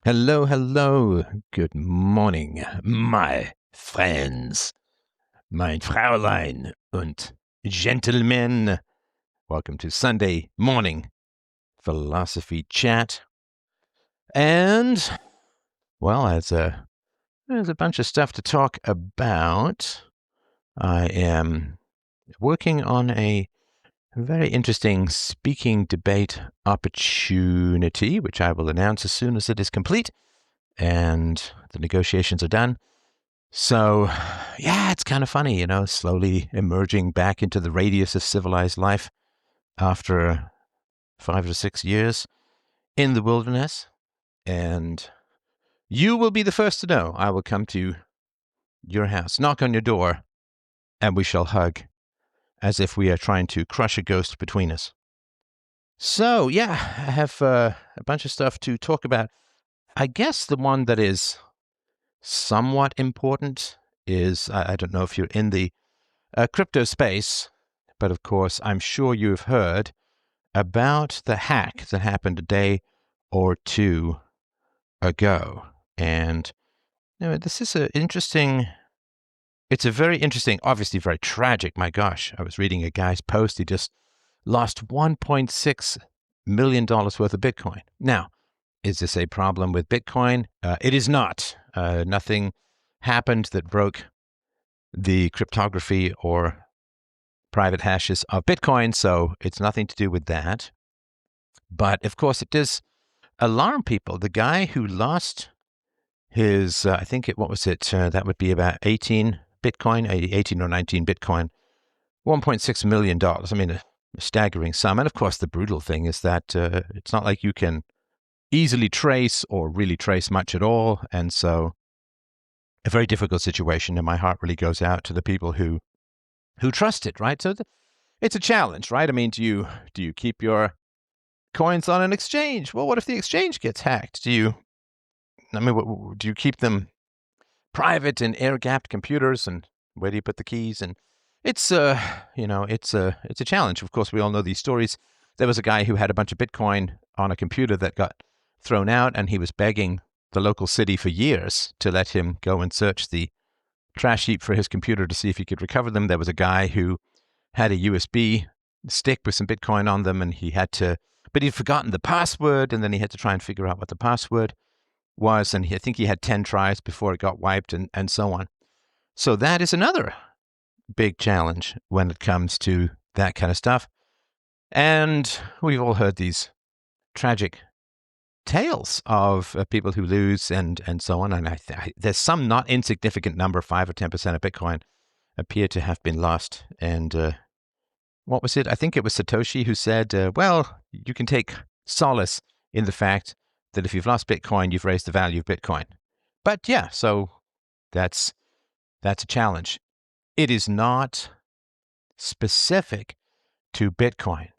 Hello, hello. Good morning, my friends, mein Fräulein und Gentlemen. Welcome to Sunday morning philosophy chat. And, well, there's a bunch of stuff to talk about. I am working on a very interesting speaking debate opportunity, which I will announce as soon as it is complete and the negotiations are done. So, yeah, it's kind of funny, slowly emerging back into the radius of civilized life after 5 or 6 years in the wilderness. And you will be the first to know. I will come to your house, knock on your door, and we shall hug as if we are trying to crush a ghost between us. So, yeah, I have a bunch of stuff to talk about. I guess the one that is somewhat important is, I don't know if you're in the crypto space, but of course, I'm sure you've heard about the hack that happened a day or two ago. And this is it's a very interesting, obviously very tragic. My gosh, I was reading a guy's post. He just lost $1.6 million worth of Bitcoin. Now, is this a problem with Bitcoin? It is not. Nothing happened that broke the cryptography or private hashes of Bitcoin, so it's nothing to do with that. But of course, it does alarm people. The guy who lost his, what was it? That would be about 18 Bitcoin, 18 or 19 Bitcoin, $1.6 million. I mean, a staggering sum. And of course, the brutal thing is that it's not like you can easily trace or really trace much at all. And so a very difficult situation. And my heart really goes out to the people who trust it, right? So it's a challenge, right? I mean, do you keep your coins on an exchange? Well, what if the exchange gets hacked? Do you keep them private in air-gapped computers, and where do you put the keys? And it's it's a challenge. Of course, we all know these stories. There was a guy who had a bunch of Bitcoin on a computer that got thrown out, and he was begging the local city for years to let him go and search the trash heap for his computer to see if he could recover them. There was a guy who had a USB stick with some Bitcoin on them, and but he'd forgotten the password, and then he had to try and figure out what the password was, and I think he had 10 tries before it got wiped, and so on. So that is another big challenge when it comes to that kind of stuff. And we've all heard these tragic tales of people who lose and so on. And there's some not insignificant number, 5 or 10% of Bitcoin appear to have been lost. And what was it? I think it was Satoshi who said, well, you can take solace in the fact that if you've lost Bitcoin, you've raised the value of Bitcoin. But yeah, so that's a challenge. It is not specific to Bitcoin,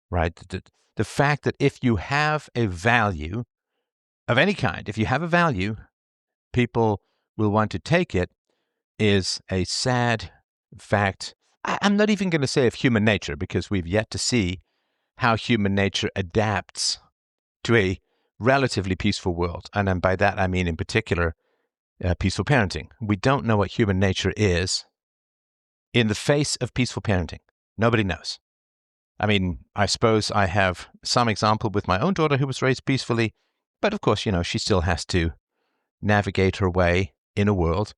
right? The fact that if you have a value of any kind, if you have a value, people will want to take it is a sad fact. I'm not even going to say of human nature, because we've yet to see how human nature adapts to a relatively peaceful world. And by that, I mean in particular, peaceful parenting. We don't know what human nature is in the face of peaceful parenting. Nobody knows. I mean, I suppose I have some example with my own daughter who was raised peacefully, but of course, she still has to navigate her way in a world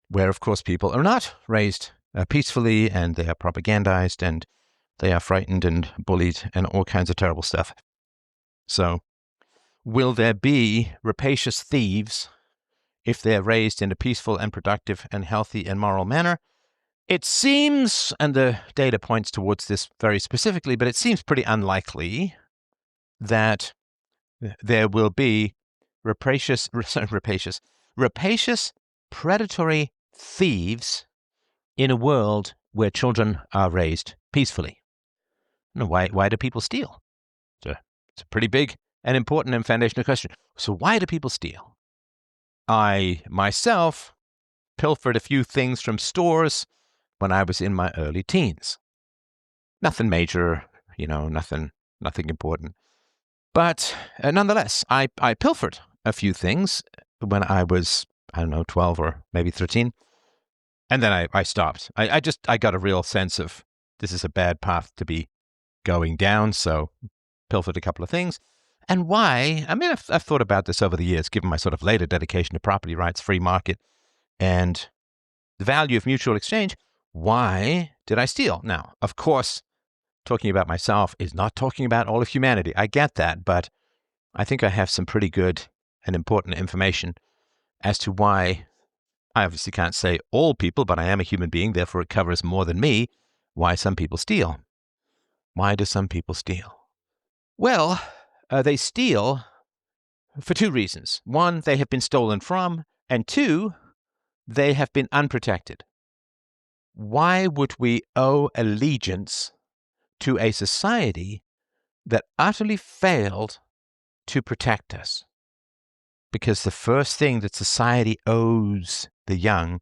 where, of course, people are not raised peacefully, and they are propagandized, and they are frightened and bullied and all kinds of terrible stuff. So, will there be rapacious thieves if they're raised in a peaceful and productive and healthy and moral manner? It seems, and the data points towards this very specifically, but it seems pretty unlikely that there will be rapacious predatory thieves in a world where children are raised peacefully. Why do people steal? It's a pretty big and important and foundational question. So why do people steal? I myself pilfered a few things from stores when I was in my early teens. Nothing major, nothing important. But nonetheless, I pilfered. a few things when I was, I don't know, 12 or maybe 13. And then I stopped. I got a real sense of this is a bad path to be going down. So pilfered a couple of things. And why? I mean, I've thought about this over the years, given my sort of later dedication to property rights, free market, and the value of mutual exchange. Why did I steal? Now, of course, talking about myself is not talking about all of humanity. I get that, but I think I have some pretty good and important information as to why. I obviously can't say all people, but I am a human being, therefore it covers more than me, why some people steal. Why do some people steal? Well, they steal for two reasons. One, they have been stolen from, and two, they have been unprotected. Why would we owe allegiance to a society that utterly failed to protect us? Because the first thing that society owes the young,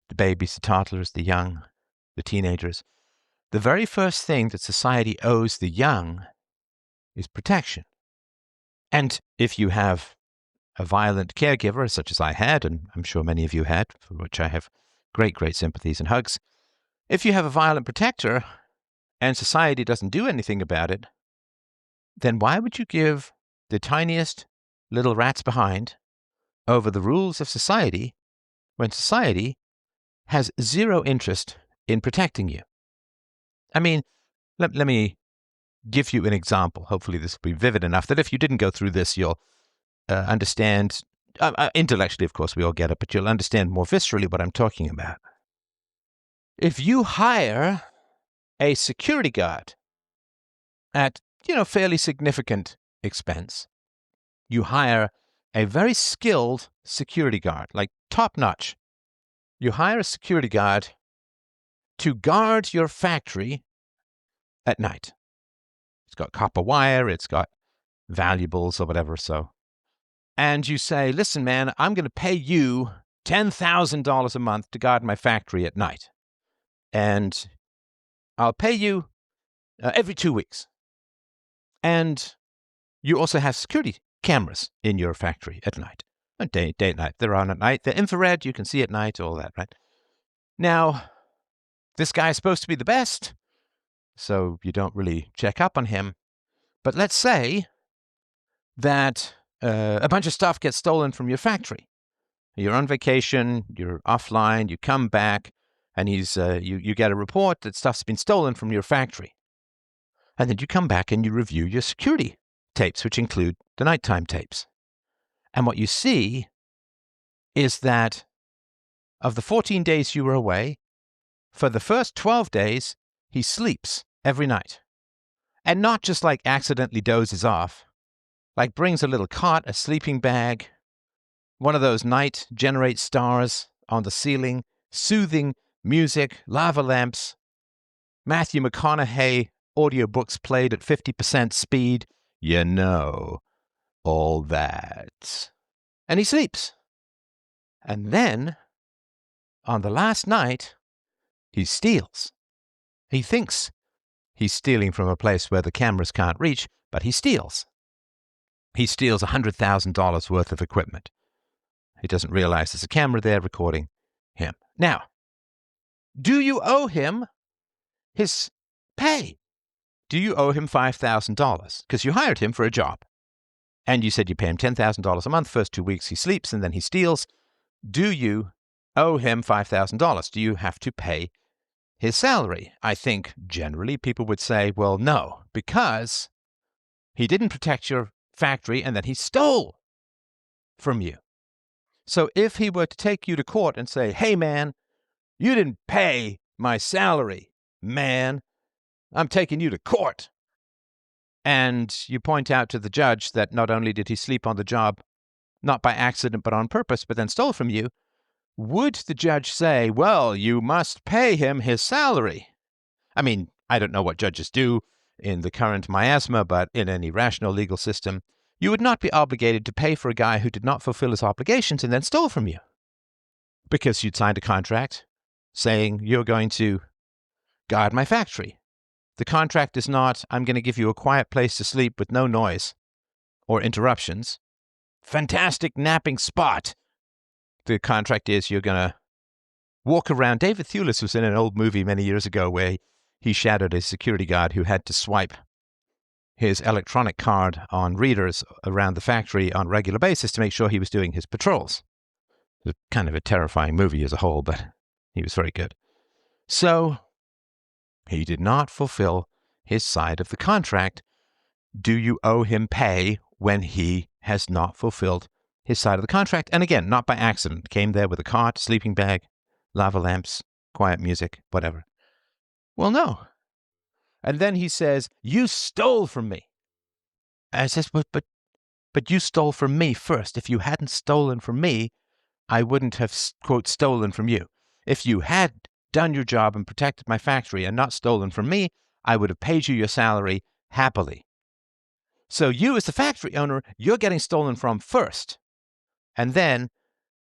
the babies, the toddlers, the young, the teenagers, the very first thing that society owes the young is protection. And if you have a violent caregiver, such as I had, and I'm sure many of you had, for which I have great, great sympathies and hugs, if you have a violent protector and society doesn't do anything about it, then why would you give the tiniest little rats behind over the rules of society when society has zero interest in protecting you? I mean, let me give you an example. Hopefully this will be vivid enough that if you didn't go through this, you'll understand. Intellectually, of course, we all get it, but you'll understand more viscerally what I'm talking about. If you hire a security guard at, fairly significant expense, you hire a very skilled security guard, like top-notch. You hire a security guard to guard your factory at night. It's got copper wire, it's got valuables or whatever, so. And you say, listen, man, I'm going to pay you $10,000 a month to guard my factory at night. And I'll pay you every 2 weeks. And you also have security cameras in your factory at night. Day and night. They're on at night. They're infrared. You can see at night, all that, right? Now, this guy is supposed to be the best, so you don't really check up on him. But let's say that a bunch of stuff gets stolen from your factory. You're on vacation, you're offline, you come back, and you get a report that stuff's been stolen from your factory. And then you come back and you review your security tapes, which include the nighttime tapes. And what you see is that of the 14 days you were away, for the first 12 days, he sleeps every night. And not just like accidentally dozes off, like brings a little cot, a sleeping bag, one of those night generate stars on the ceiling, soothing music, lava lamps, Matthew McConaughey audiobooks played at 50% speed, all that. And he sleeps. And then, on the last night, he steals. He thinks he's stealing from a place where the cameras can't reach, but he steals. He steals $100,000 worth of equipment. He doesn't realize there's a camera there recording him. Now, do you owe him his pay? Do you owe him $5,000? Because you hired him for a job. And you said you pay him $10,000 a month. First 2 weeks he sleeps and then he steals. Do you owe him $5,000? Do you have to pay his salary? I think generally people would say, well, no, because he didn't protect your factory and then he stole from you. So if he were to take you to court and say, hey, man, you didn't pay my salary, man, I'm taking you to court. And you point out to the judge that not only did he sleep on the job, not by accident, but on purpose, but then stole from you, would the judge say, well, you must pay him his salary? I mean, I don't know what judges do in the current miasma, but in any rational legal system, you would not be obligated to pay for a guy who did not fulfill his obligations and then stole from you. Because you'd signed a contract saying you're going to guard my factory. The contract is not, I'm going to give you a quiet place to sleep with no noise or interruptions fantastic napping spot. The contract is you're going to walk around. David Thewlis was in an old movie many years ago where he shadowed a security guard who had to swipe his electronic card on readers around the factory on a regular basis to make sure he was doing his patrols. It was kind of a terrifying movie as a whole, but he was very good. So he did not fulfill his side of the contract. Do you owe him pay when he has not fulfilled his side of the contract? And again, not by accident. Came there with a cot, sleeping bag, lava lamps, quiet music, whatever. Well, no. And then he says, you stole from me. And I says, but you stole from me first. If you hadn't stolen from me, I wouldn't have, quote, stolen from you. If you had done your job and protected my factory and not stolen from me, I would have paid you your salary happily. So you, as the factory owner, you're getting stolen from first. And then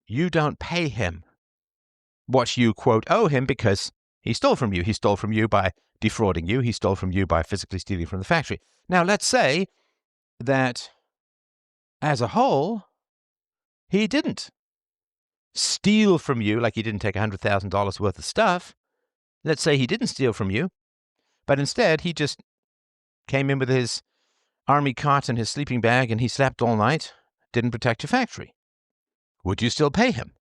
you don't pay him what you, quote, owe him because he stole from you. He stole from you by defrauding you. He stole from you by physically stealing from the factory. Now, let's say that as a whole, he didn't steal from you, like he didn't take $100,000 worth of stuff. Let's say he didn't steal from you, but instead he just came in with his army cot and his sleeping bag and he slept all night, didn't protect your factory. Would you still pay him?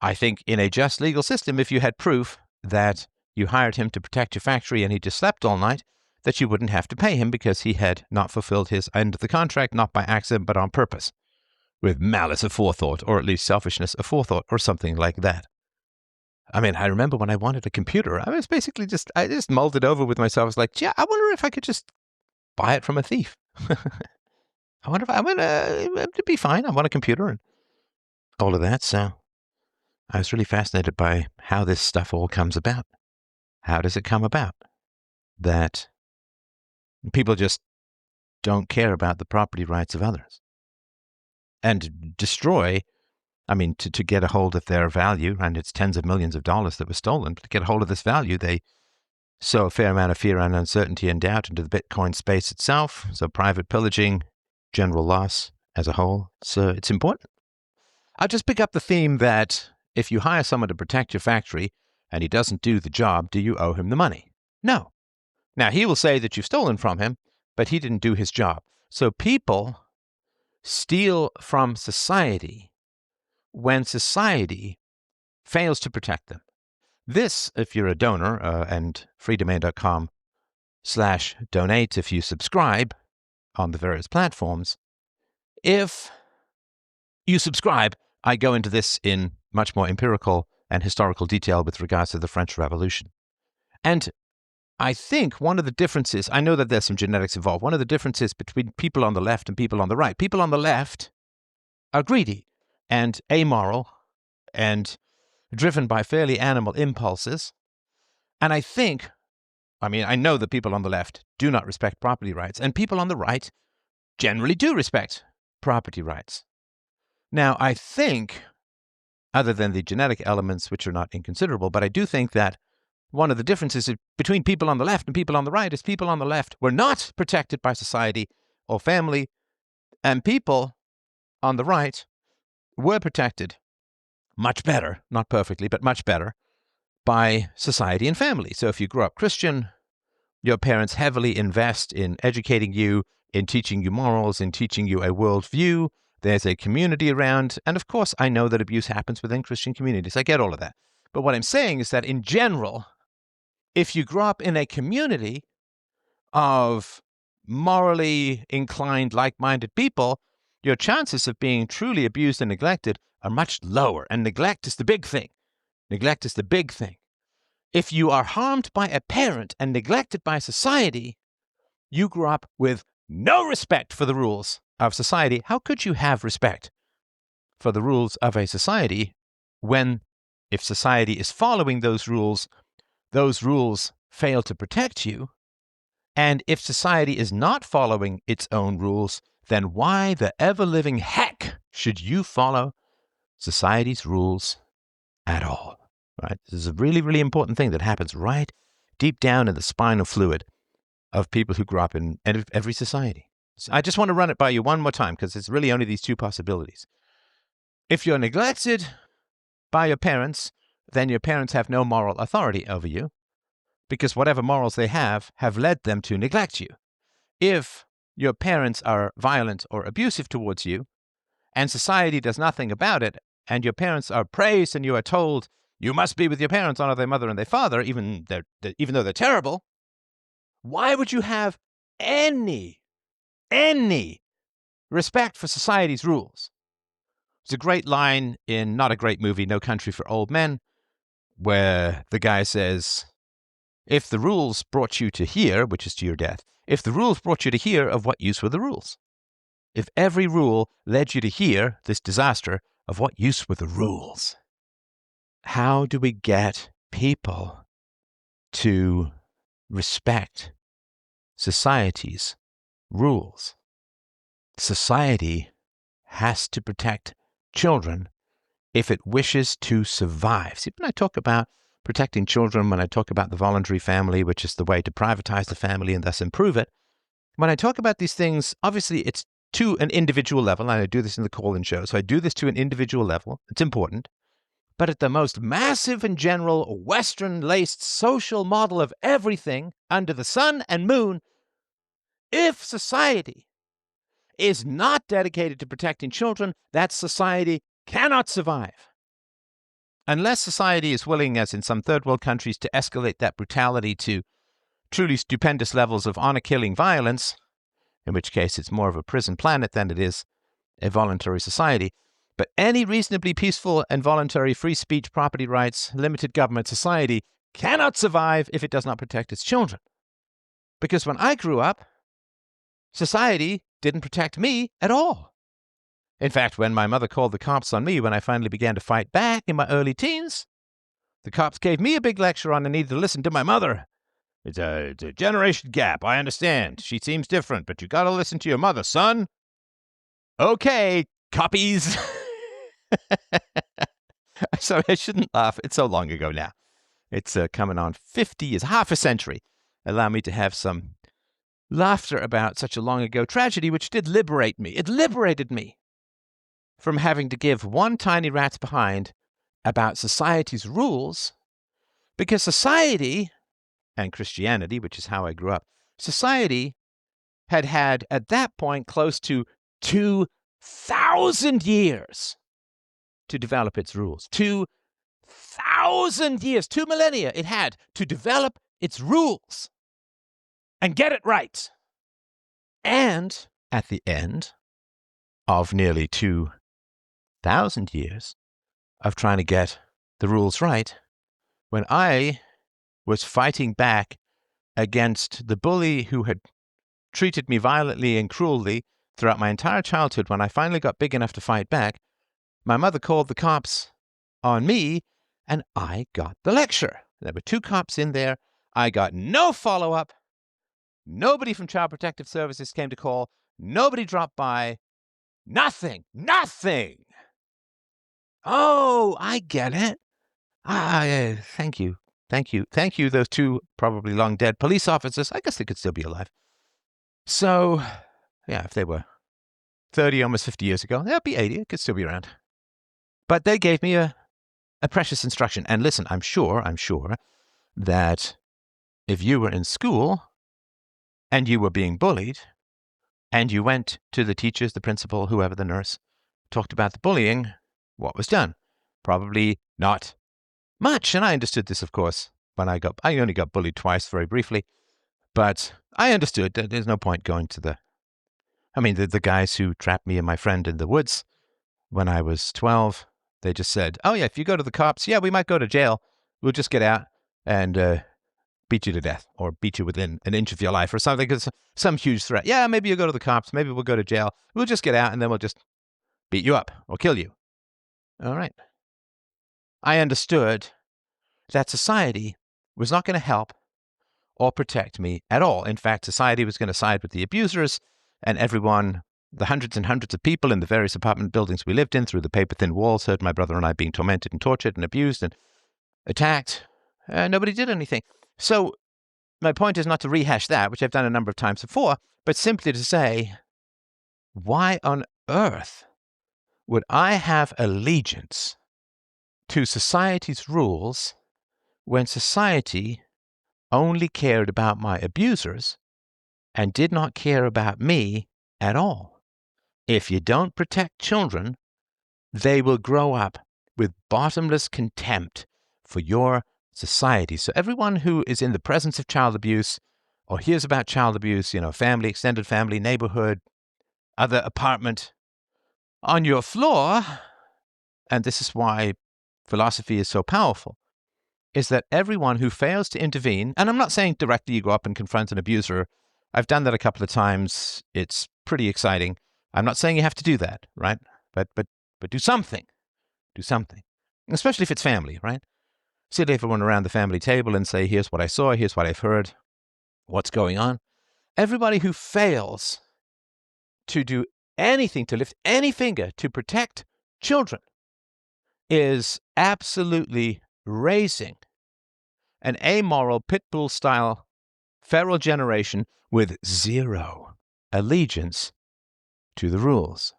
I think in a just legal system, if you had proof that you hired him to protect your factory and he just slept all night, that you wouldn't have to pay him because he had not fulfilled his end of the contract, not by accident, but on purpose, with malice aforethought, or at least selfishness aforethought, or something like that. I mean, I remember when I wanted a computer, I just mulled it over with myself. I was like, yeah, I wonder if I could just buy it from a thief. I wonder if it'd be fine. I want a computer and all of that. So I was really fascinated by how this stuff all comes about. How does it come about that people just don't care about the property rights of others and destroy, I mean, to get a hold of their value, and it's tens of millions of dollars that were stolen, but to get a hold of this value, they sow a fair amount of fear and uncertainty and doubt into the Bitcoin space itself. So private pillaging, general loss as a whole. So it's important. I'll just pick up the theme that if you hire someone to protect your factory and he doesn't do the job, do you owe him the money? No. Now, he will say that you've stolen from him, but he didn't do his job. So people steal from society when society fails to protect them. This, if you're a donor, and freedomain.com/donate if you subscribe on the various platforms. If you subscribe, I go into this in much more empirical and historical detail with regards to the French Revolution. And I think one of the differences, I know that there's some genetics involved, one of the differences between people on the left and people on the right, people on the left are greedy and amoral and driven by fairly animal impulses. And I know that people on the left do not respect property rights, and people on the right generally do respect property rights. Now, I think, other than the genetic elements, which are not inconsiderable, but I do think that one of the differences between people on the left and people on the right is people on the left were not protected by society or family, and people on the right were protected much better, not perfectly, but much better, by society and family. So if you grew up Christian, your parents heavily invest in educating you, in teaching you morals, in teaching you a worldview. There's a community around. And of course, I know that abuse happens within Christian communities. I get all of that. But what I'm saying is that in general, if you grow up in a community of morally inclined, like-minded people, your chances of being truly abused and neglected are much lower. And neglect is the big thing. Neglect is the big thing. If you are harmed by a parent and neglected by society, you grew up with no respect for the rules of society. How could you have respect for the rules of a society when, if society is following those rules fail to protect you? And if society is not following its own rules, then why the ever-living heck should you follow society's rules at all? Right? This is a really, really important thing that happens right deep down in the spinal fluid of people who grew up in every society. So I just want to run it by you one more time because it's really only these two possibilities. If you're neglected by your parents, then your parents have no moral authority over you because whatever morals they have led them to neglect you. If your parents are violent or abusive towards you and society does nothing about it, and your parents are praised and you are told you must be with your parents, honor their mother and their father, even though they're terrible, why would you have any respect for society's rules? There's a great line in not a great movie, No Country for Old Men, where the guy says, if the rules brought you to here, which is to your death, if the rules brought you to here, of what use were the rules? If every rule led you to here, this disaster, of what use were the rules? How do we get people to respect society's rules? Society has to protect children if it wishes to survive. See, when I talk about protecting children, when I talk about the voluntary family, which is the way to privatize the family and thus improve it, when I talk about these things, obviously it's to an individual level, and I do this in the call-in show, so I do this to an individual level. It's important. But at the most massive and general, Western-laced social model of everything under the sun and moon, if society is not dedicated to protecting children, that society cannot survive. Unless society is willing, as in some third world countries, to escalate that brutality to truly stupendous levels of honor-killing violence, in which case it's more of a prison planet than it is a voluntary society. But any reasonably peaceful and voluntary free speech, property rights, limited government society cannot survive if it does not protect its children. Because when I grew up, society didn't protect me at all. In fact, when my mother called the cops on me when I finally began to fight back in my early teens, the cops gave me a big lecture on the need to listen to my mother. It's a generation gap, I understand. She seems different, but you gotta listen to your mother, son. Okay, coppies. Sorry, I shouldn't laugh. It's so long ago now. It's coming on 50 years, half a century. Allow me to have some laughter about such a long ago tragedy, which did liberate me. It liberated me from having to give one tiny rat's behind about society's rules, because society, and Christianity, which is how I grew up, society had at that point close to 2,000 years to develop its rules. 2,000 years, 2 millennia it had to develop its rules and get it right. And at the end of nearly 2,000 years of trying to get the rules right, when I was fighting back against the bully who had treated me violently and cruelly throughout my entire childhood, when I finally got big enough to fight back, my mother called the cops on me, and I got the lecture. There were 2 cops in there. I got no follow-up. Nobody from Child Protective Services came to call. Nobody dropped by. Nothing. Oh, I get it. Thank you. Thank you, those 2 probably long dead police officers. I guess they could still be alive. So, yeah, if they were 30, almost 50 years ago, they'll be 80. It could still be around. But they gave me a precious instruction. And listen, I'm sure that if you were in school and you were being bullied and you went to the teachers, the principal, whoever, the nurse, talked about the bullying, what was done? Probably not much. And I understood this, of course, when I only got bullied twice, very briefly. But I understood that there's no point going to the guys who trapped me and my friend in the woods when I was 12, they just said, oh, yeah, if you go to the cops, yeah, we might go to jail. We'll just get out and beat you to death or beat you within an inch of your life or something. It's some huge threat. Yeah, maybe you'll go to the cops. Maybe we'll go to jail. We'll just get out and then we'll just beat you up or kill you. All right. I understood that society was not going to help or protect me at all. In fact, society was going to side with the abusers, and everyone, the hundreds and hundreds of people in the various apartment buildings we lived in through the paper-thin walls, heard my brother and I being tormented and tortured and abused and attacked. Nobody did anything. So my point is not to rehash that, which I've done a number of times before, but simply to say why on earth would I have allegiance to society's rules when society only cared about my abusers and did not care about me at all? If you don't protect children, they will grow up with bottomless contempt for your society. So everyone who is in the presence of child abuse or hears about child abuse, family, extended family, neighborhood, other apartment, on your floor, and this is why philosophy is so powerful, is that everyone who fails to intervene, and I'm not saying directly you go up and confront an abuser. I've done that a couple of times. It's pretty exciting. I'm not saying you have to do that, right? But do something. Do something. Especially if it's family, right? Sit everyone around the family table and say, here's what I saw, here's what I've heard, what's going on. Everybody who fails to do anything, to lift any finger to protect children is absolutely raising an amoral pit bull style feral generation with zero allegiance to the rules.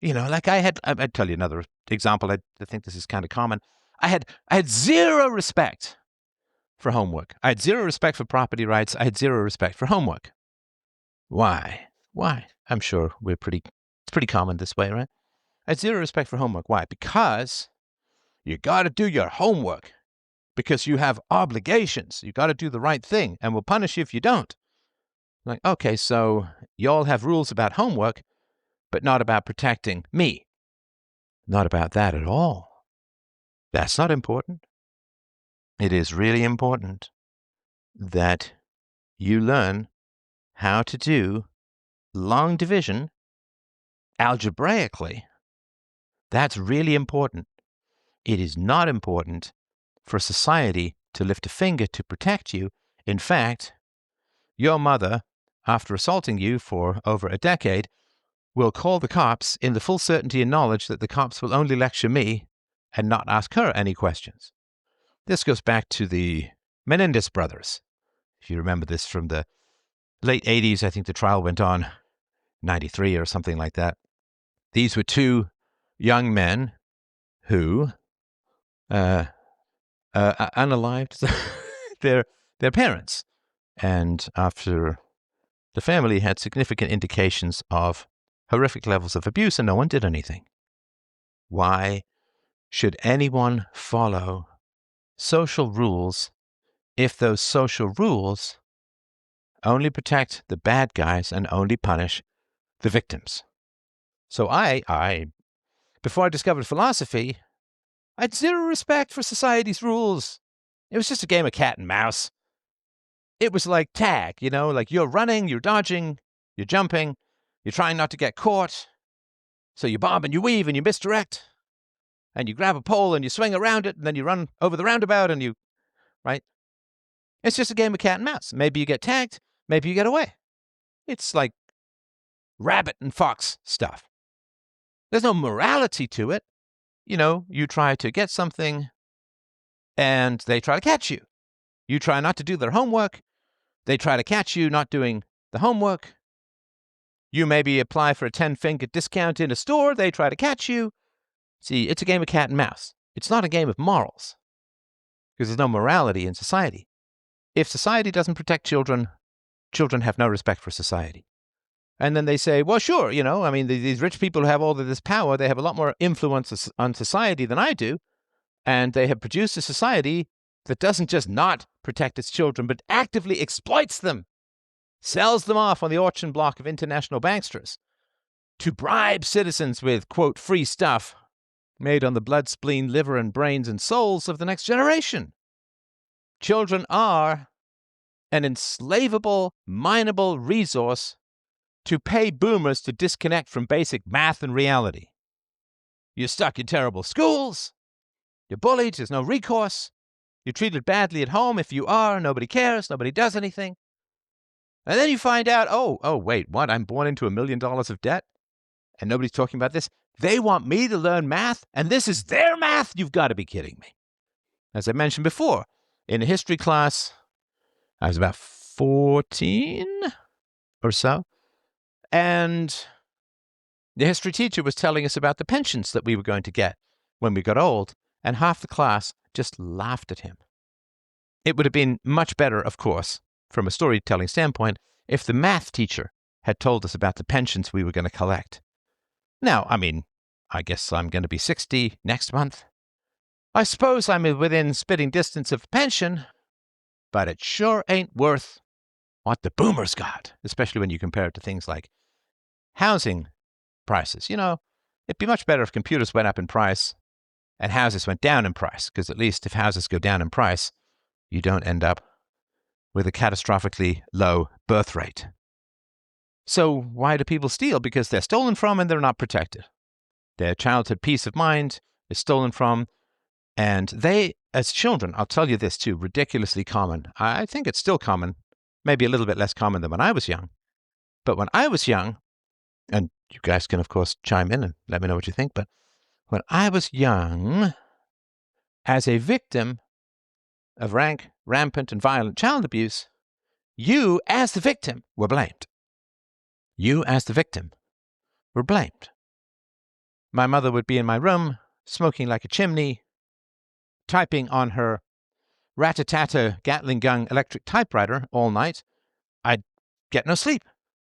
Like I'd tell you another example. I think this is kind of common. I had zero respect for homework. I had zero respect for property rights. I had zero respect for homework. Why? I'm sure it's pretty common this way, right? I had zero respect for homework. Why? Because you got to do your homework. Because you have obligations. You got to do the right thing, and we'll punish you if you don't. Like, okay, so you all have rules about homework, but not about protecting me. Not about that at all. That's not important. It is really important that you learn how to do long division algebraically. That's really important. It is not important for society to lift a finger to protect you. In fact, your mother, after assaulting you for over a decade, will call the cops in the full certainty and knowledge that the cops will only lecture me and not ask her any questions. This goes back to the Menendez brothers. If you remember this from the late 80s, I think the trial went on 93 or something like that. These were two young men who unalived their parents. And after the family had significant indications of horrific levels of abuse and no one did anything. Why should anyone follow social rules if those social rules only protect the bad guys and only punish the victims? So before I discovered philosophy, I had zero respect for society's rules. It was just a game of cat and mouse. It was like tag, like you're running, you're dodging, you're jumping, you're trying not to get caught. So you bob and you weave and you misdirect. And you grab a pole and you swing around it and then you run over the roundabout and right? It's just a game of cat and mouse. Maybe you get tagged, maybe you get away. It's like rabbit and fox stuff. There's no morality to it. You try to get something and they try to catch you. You try not to do their homework. They try to catch you not doing the homework. You maybe apply for a 10-finger discount in a store. They try to catch you. See, it's a game of cat and mouse. It's not a game of morals because there's no morality in society. If society doesn't protect children, children have no respect for society. And then they say, well, sure, these rich people who have all of this power, they have a lot more influence on society than I do. And they have produced a society that doesn't just not protect its children, but actively exploits them, sells them off on the auction block of international banksters to bribe citizens with, quote, free stuff made on the blood, spleen, liver, and brains and souls of the next generation. Children are an enslavable, mineable resource to pay boomers to disconnect from basic math and reality. You're stuck in terrible schools. You're bullied. There's no recourse. You're treated badly at home. If you are, nobody cares. Nobody does anything. And then you find out, oh, wait, what? I'm born into $1 million of debt? And nobody's talking about this? They want me to learn math, and this is their math? You've got to be kidding me. As I mentioned before, in a history class, I was about 14 or so, and The history teacher was telling us about the pensions that we were going to get when we got old, and half the class just laughed at him. It would have been much better, of course, from a storytelling standpoint, if the math teacher had told us about the pensions we were going to collect. Now, I guess I'm going to be 60 next month. I suppose I'm within spitting distance of pension, but it sure ain't worth what the boomers got, especially when you compare it to things like housing prices. It'd be much better if computers went up in price and houses went down in price, because at least if houses go down in price, you don't end up with a catastrophically low birth rate. So why do people steal? Because they're stolen from and they're not protected. Their childhood peace of mind is stolen from, and they, as children, I'll tell you this too, ridiculously common. I think it's still common, maybe a little bit less common than when I was young. But when I was young, and you guys can, of course, chime in and let me know what you think, but when I was young, as a victim of rank, rampant, and violent child abuse, you, as the victim, were blamed. You, as the victim, were blamed. My mother would be in my room, smoking like a chimney, typing on her rat-a-tat-a Gatling gun electric typewriter all night. I'd get no sleep.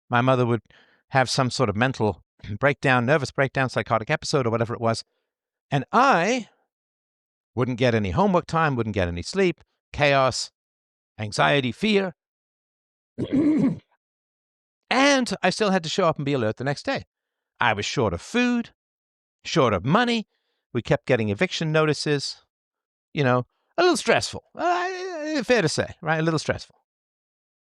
My mother would have some sort of mental breakdown, nervous breakdown, psychotic episode, or whatever it was, and I wouldn't get any homework time, wouldn't get any sleep, chaos, anxiety, fear. And I still had to show up and be alert the next day. I was short of food, short of money. We kept getting eviction notices. A little stressful. Fair to say, right? A little stressful.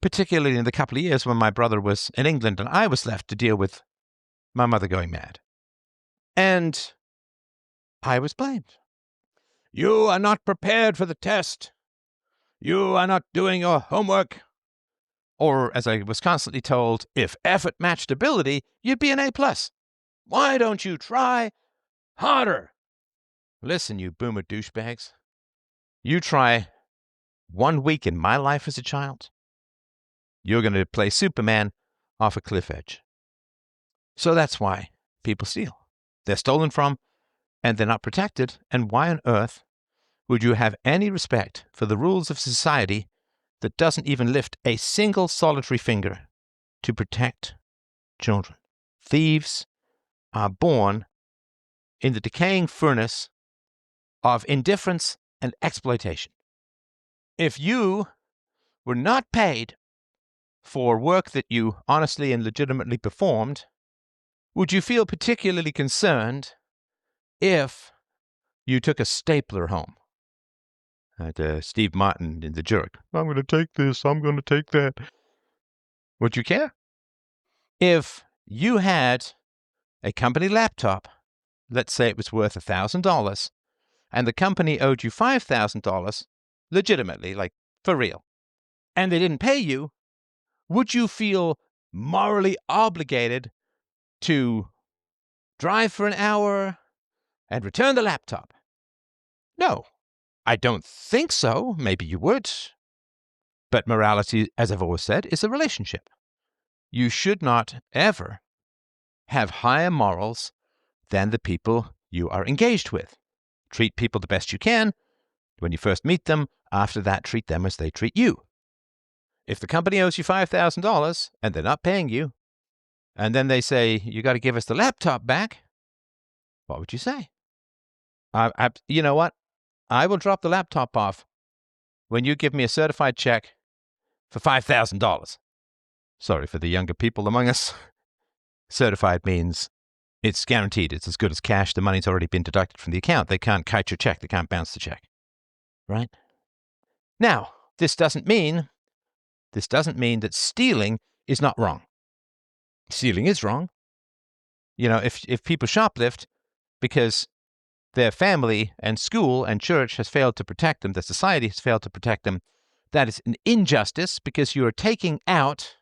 Particularly in the couple of years when my brother was in England and I was left to deal with my mother going mad. And I was blamed. You are not prepared for the test. You are not doing your homework. Or, as I was constantly told, if effort matched ability, you'd be an A+. Why don't you try harder? Listen, you boomer douchebags. You try 1 week in my life as a child, you're going to play Superman off a cliff edge. So that's why people steal. They're stolen from, and they're not protected. And why on earth would you have any respect for the rules of society that doesn't even lift a single solitary finger to protect children? Thieves are born in the decaying furnace of indifference and exploitation. If you were not paid for work that you honestly and legitimately performed, would you feel particularly concerned if you took a stapler home? Steve Martin in The Jerk. I'm going to take this, I'm going to take that. Would you care? If you had a company laptop, let's say it was worth $1,000, and the company owed you $5,000, legitimately, like for real, and they didn't pay you, would you feel morally obligated to drive for an hour and return the laptop? No, I don't think so. Maybe you would. But morality, as I've always said, is a relationship. You should not ever have higher morals than the people you are engaged with. Treat people the best you can when you first meet them. After that, treat them as they treat you. If the company owes you $5,000 and they're not paying you, and then they say, you got to give us the laptop back, what would you say? You know what? I will drop the laptop off when you give me a certified check for $5,000. Sorry for the younger people among us. Certified means it's guaranteed. It's as good as cash. The money's already been deducted from the account. They can't kite your check. They can't bounce the check. Right? Now, this doesn't mean that stealing is not wrong. Stealing is wrong. If people shoplift because their family and school and church has failed to protect them, the society has failed to protect them, that is an injustice, because you are taking out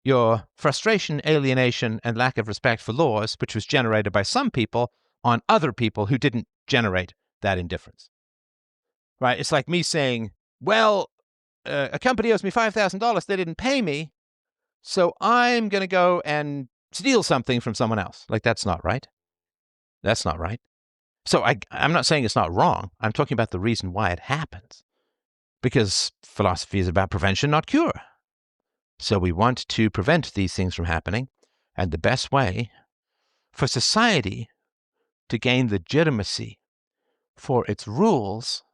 your frustration, alienation, and lack of respect for laws, which was generated by some people, on other people who didn't generate that indifference. Right? It's like me saying, well, a company owes me $5,000. They didn't pay me, so I'm going to go and steal something from someone else. Like, that's not right. That's not right. So I'm not saying it's not wrong. I'm talking about the reason why it happens. Because philosophy is about prevention, not cure. So we want to prevent these things from happening. And the best way for society to gain legitimacy for its rules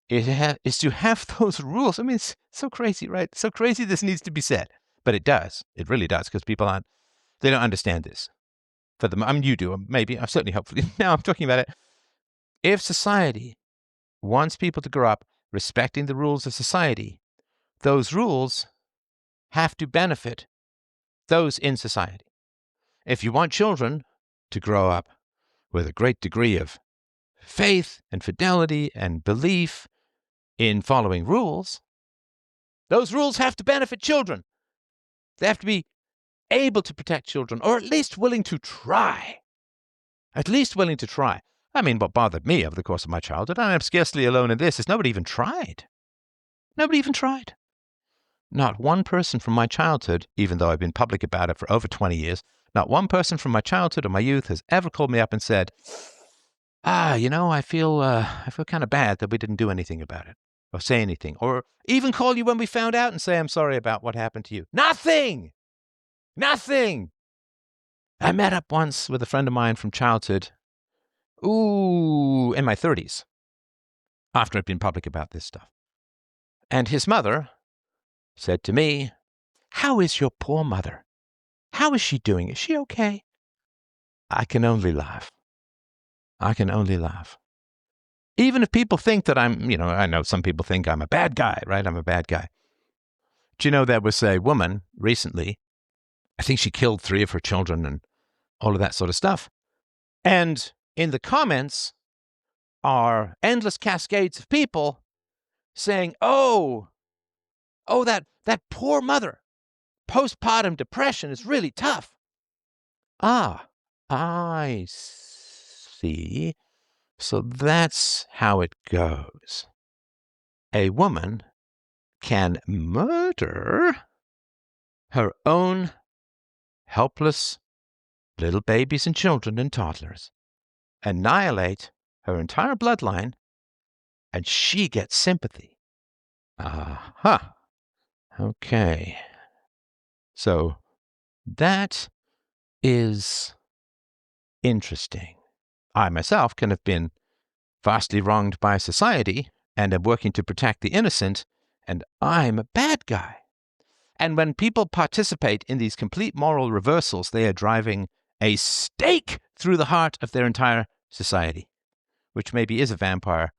is to have those rules. I mean, it's so crazy, right? So crazy this needs to be said. But it does. It really does, because people they don't understand this. For them, I mean, you do, maybe, certainly, hopefully. Now I'm talking about it. If society wants people to grow up respecting the rules of society, those rules have to benefit those in society. If you want children to grow up with a great degree of faith and fidelity and belief in following rules, those rules have to benefit children. They have to be able to protect children, or at least willing to try. At least willing to try. I mean, what bothered me over the course of my childhood, and I'm scarcely alone in this, is nobody even tried. Nobody even tried. Not one person from my childhood, even though I've been public about it for over 20 years, not one person from my childhood or my youth has ever called me up and said, I feel kind of bad that we didn't do anything about it, or say anything, or even call you when we found out and say, I'm sorry about what happened to you. Nothing! Nothing! I met up once with a friend of mine from childhood, in my 30s, after I'd been public about this stuff. And his mother said to me, how is your poor mother? How is she doing? Is she okay? I can only laugh. I can only laugh. Even if people think that I know some people think I'm a bad guy, right? I'm a bad guy. Do you know there was a woman recently, I think she killed 3 of her children and all of that sort of stuff. And in the comments are endless cascades of people saying, that poor mother, postpartum depression is really tough. I see. So that's how it goes. A woman can murder her own helpless little babies and children and toddlers, annihilate her entire bloodline, and she gets sympathy. Aha. Okay. So that is interesting. I myself can have been vastly wronged by society and am working to protect the innocent, and I'm a bad guy. And when people participate in these complete moral reversals, they are driving a stake through the heart of their entire society, which maybe is a vampire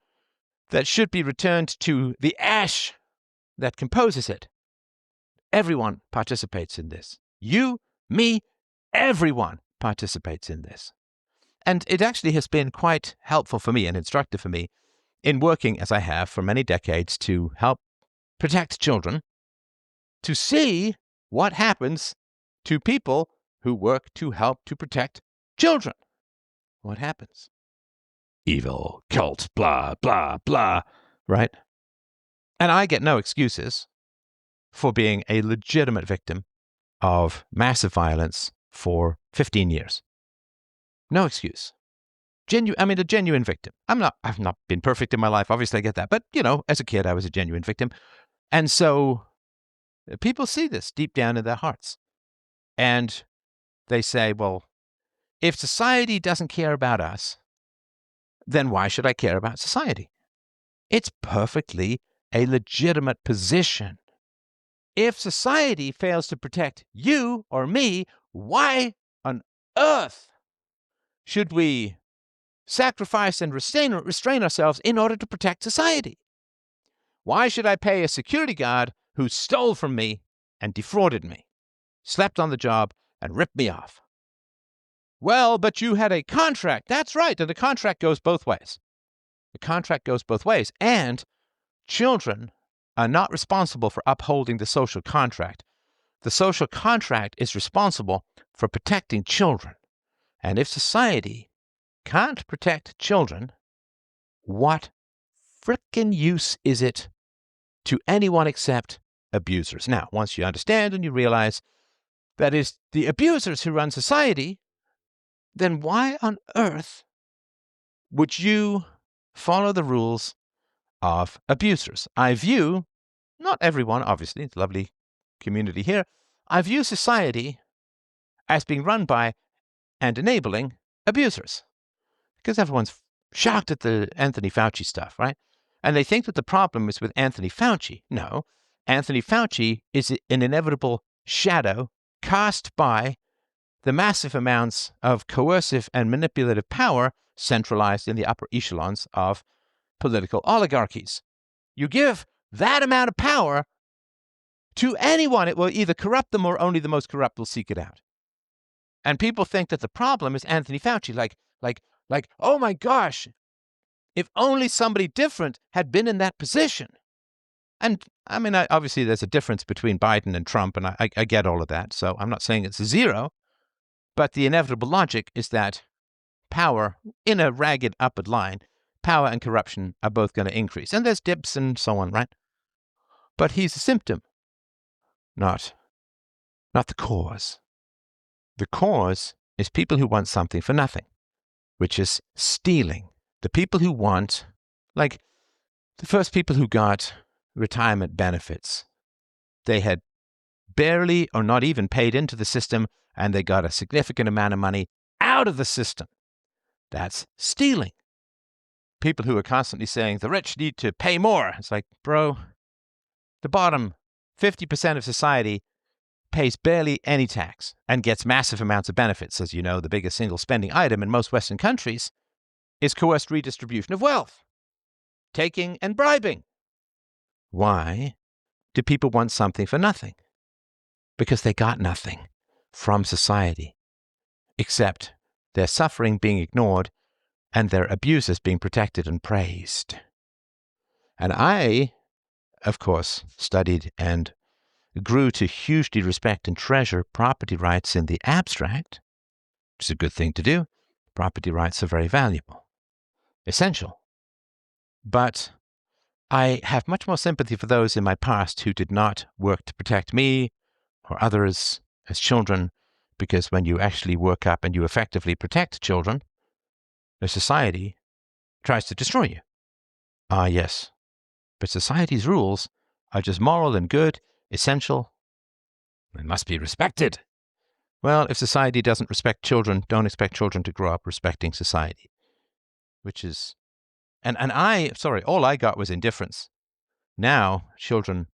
that should be returned to the ash that composes it. Everyone participates in this. You, me, everyone participates in this. And it actually has been quite helpful for me and instructive for me in working, as I have for many decades, to help protect children, to see what happens to people who work to help to protect children. What happens? Evil, cult, blah, blah, blah, right? And I get no excuses for being a legitimate victim of massive violence for 15 years. No excuse. A genuine victim. I've not been perfect in my life. Obviously, I get that. But, as a kid, I was a genuine victim. And so people see this deep down in their hearts. And they say, well, if society doesn't care about us, then why should I care about society? It's perfectly a legitimate position. If society fails to protect you or me, why on earth should we sacrifice and restrain ourselves in order to protect society? Why should I pay a security guard who stole from me and defrauded me, slept on the job, and ripped me off? Well, but you had a contract. That's right, and the contract goes both ways. The contract goes both ways, and children are not responsible for upholding the social contract. The social contract is responsible for protecting children. And if society can't protect children, what frickin' use is it to anyone except abusers? Now, once you understand and you realize that is the abusers who run society, then why on earth would you follow the rules of abusers? I view, not everyone, obviously, it's a lovely community here, I view society as being run by and enabling abusers. Because everyone's shocked at the Anthony Fauci stuff, right? And they think that the problem is with Anthony Fauci. No, Anthony Fauci is an inevitable shadow cast by the massive amounts of coercive and manipulative power centralized in the upper echelons of political oligarchies. You give that amount of power to anyone, it will either corrupt them or only the most corrupt will seek it out. And people think that the problem is Anthony Fauci, like, oh my gosh, if only somebody different had been in that position. And I mean, obviously there's a difference between Biden and Trump, and I get all of that. So I'm not saying it's a zero, but the inevitable logic is that power in a ragged upward line, power and corruption are both going to increase. And there's dips and so on, right? But he's a symptom, not the cause. The cause is people who want something for nothing, which is stealing. The people who want, like the first people who got retirement benefits, they had barely or not even paid into the system, and they got a significant amount of money out of the system. That's stealing. People who are constantly saying the rich need to pay more. It's like, bro, the bottom 50% of society pays barely any tax and gets massive amounts of benefits. As you know, the biggest single spending item in most Western countries is coerced redistribution of wealth, taking and bribing. Why do people want something for nothing? Because they got nothing from society, except their suffering being ignored and their abusers being protected and praised. And I, of course, studied and grew to hugely respect and treasure property rights in the abstract, which is a good thing to do. Property rights are very valuable, essential. But I have much more sympathy for those in my past who did not work to protect me or others as children, because when you actually work up and you effectively protect children, the society tries to destroy you. Ah, yes. But society's rules are just moral and good, essential, and must be respected. Well, if society doesn't respect children, don't expect children to grow up respecting society. Which is, all I got was indifference. Now, children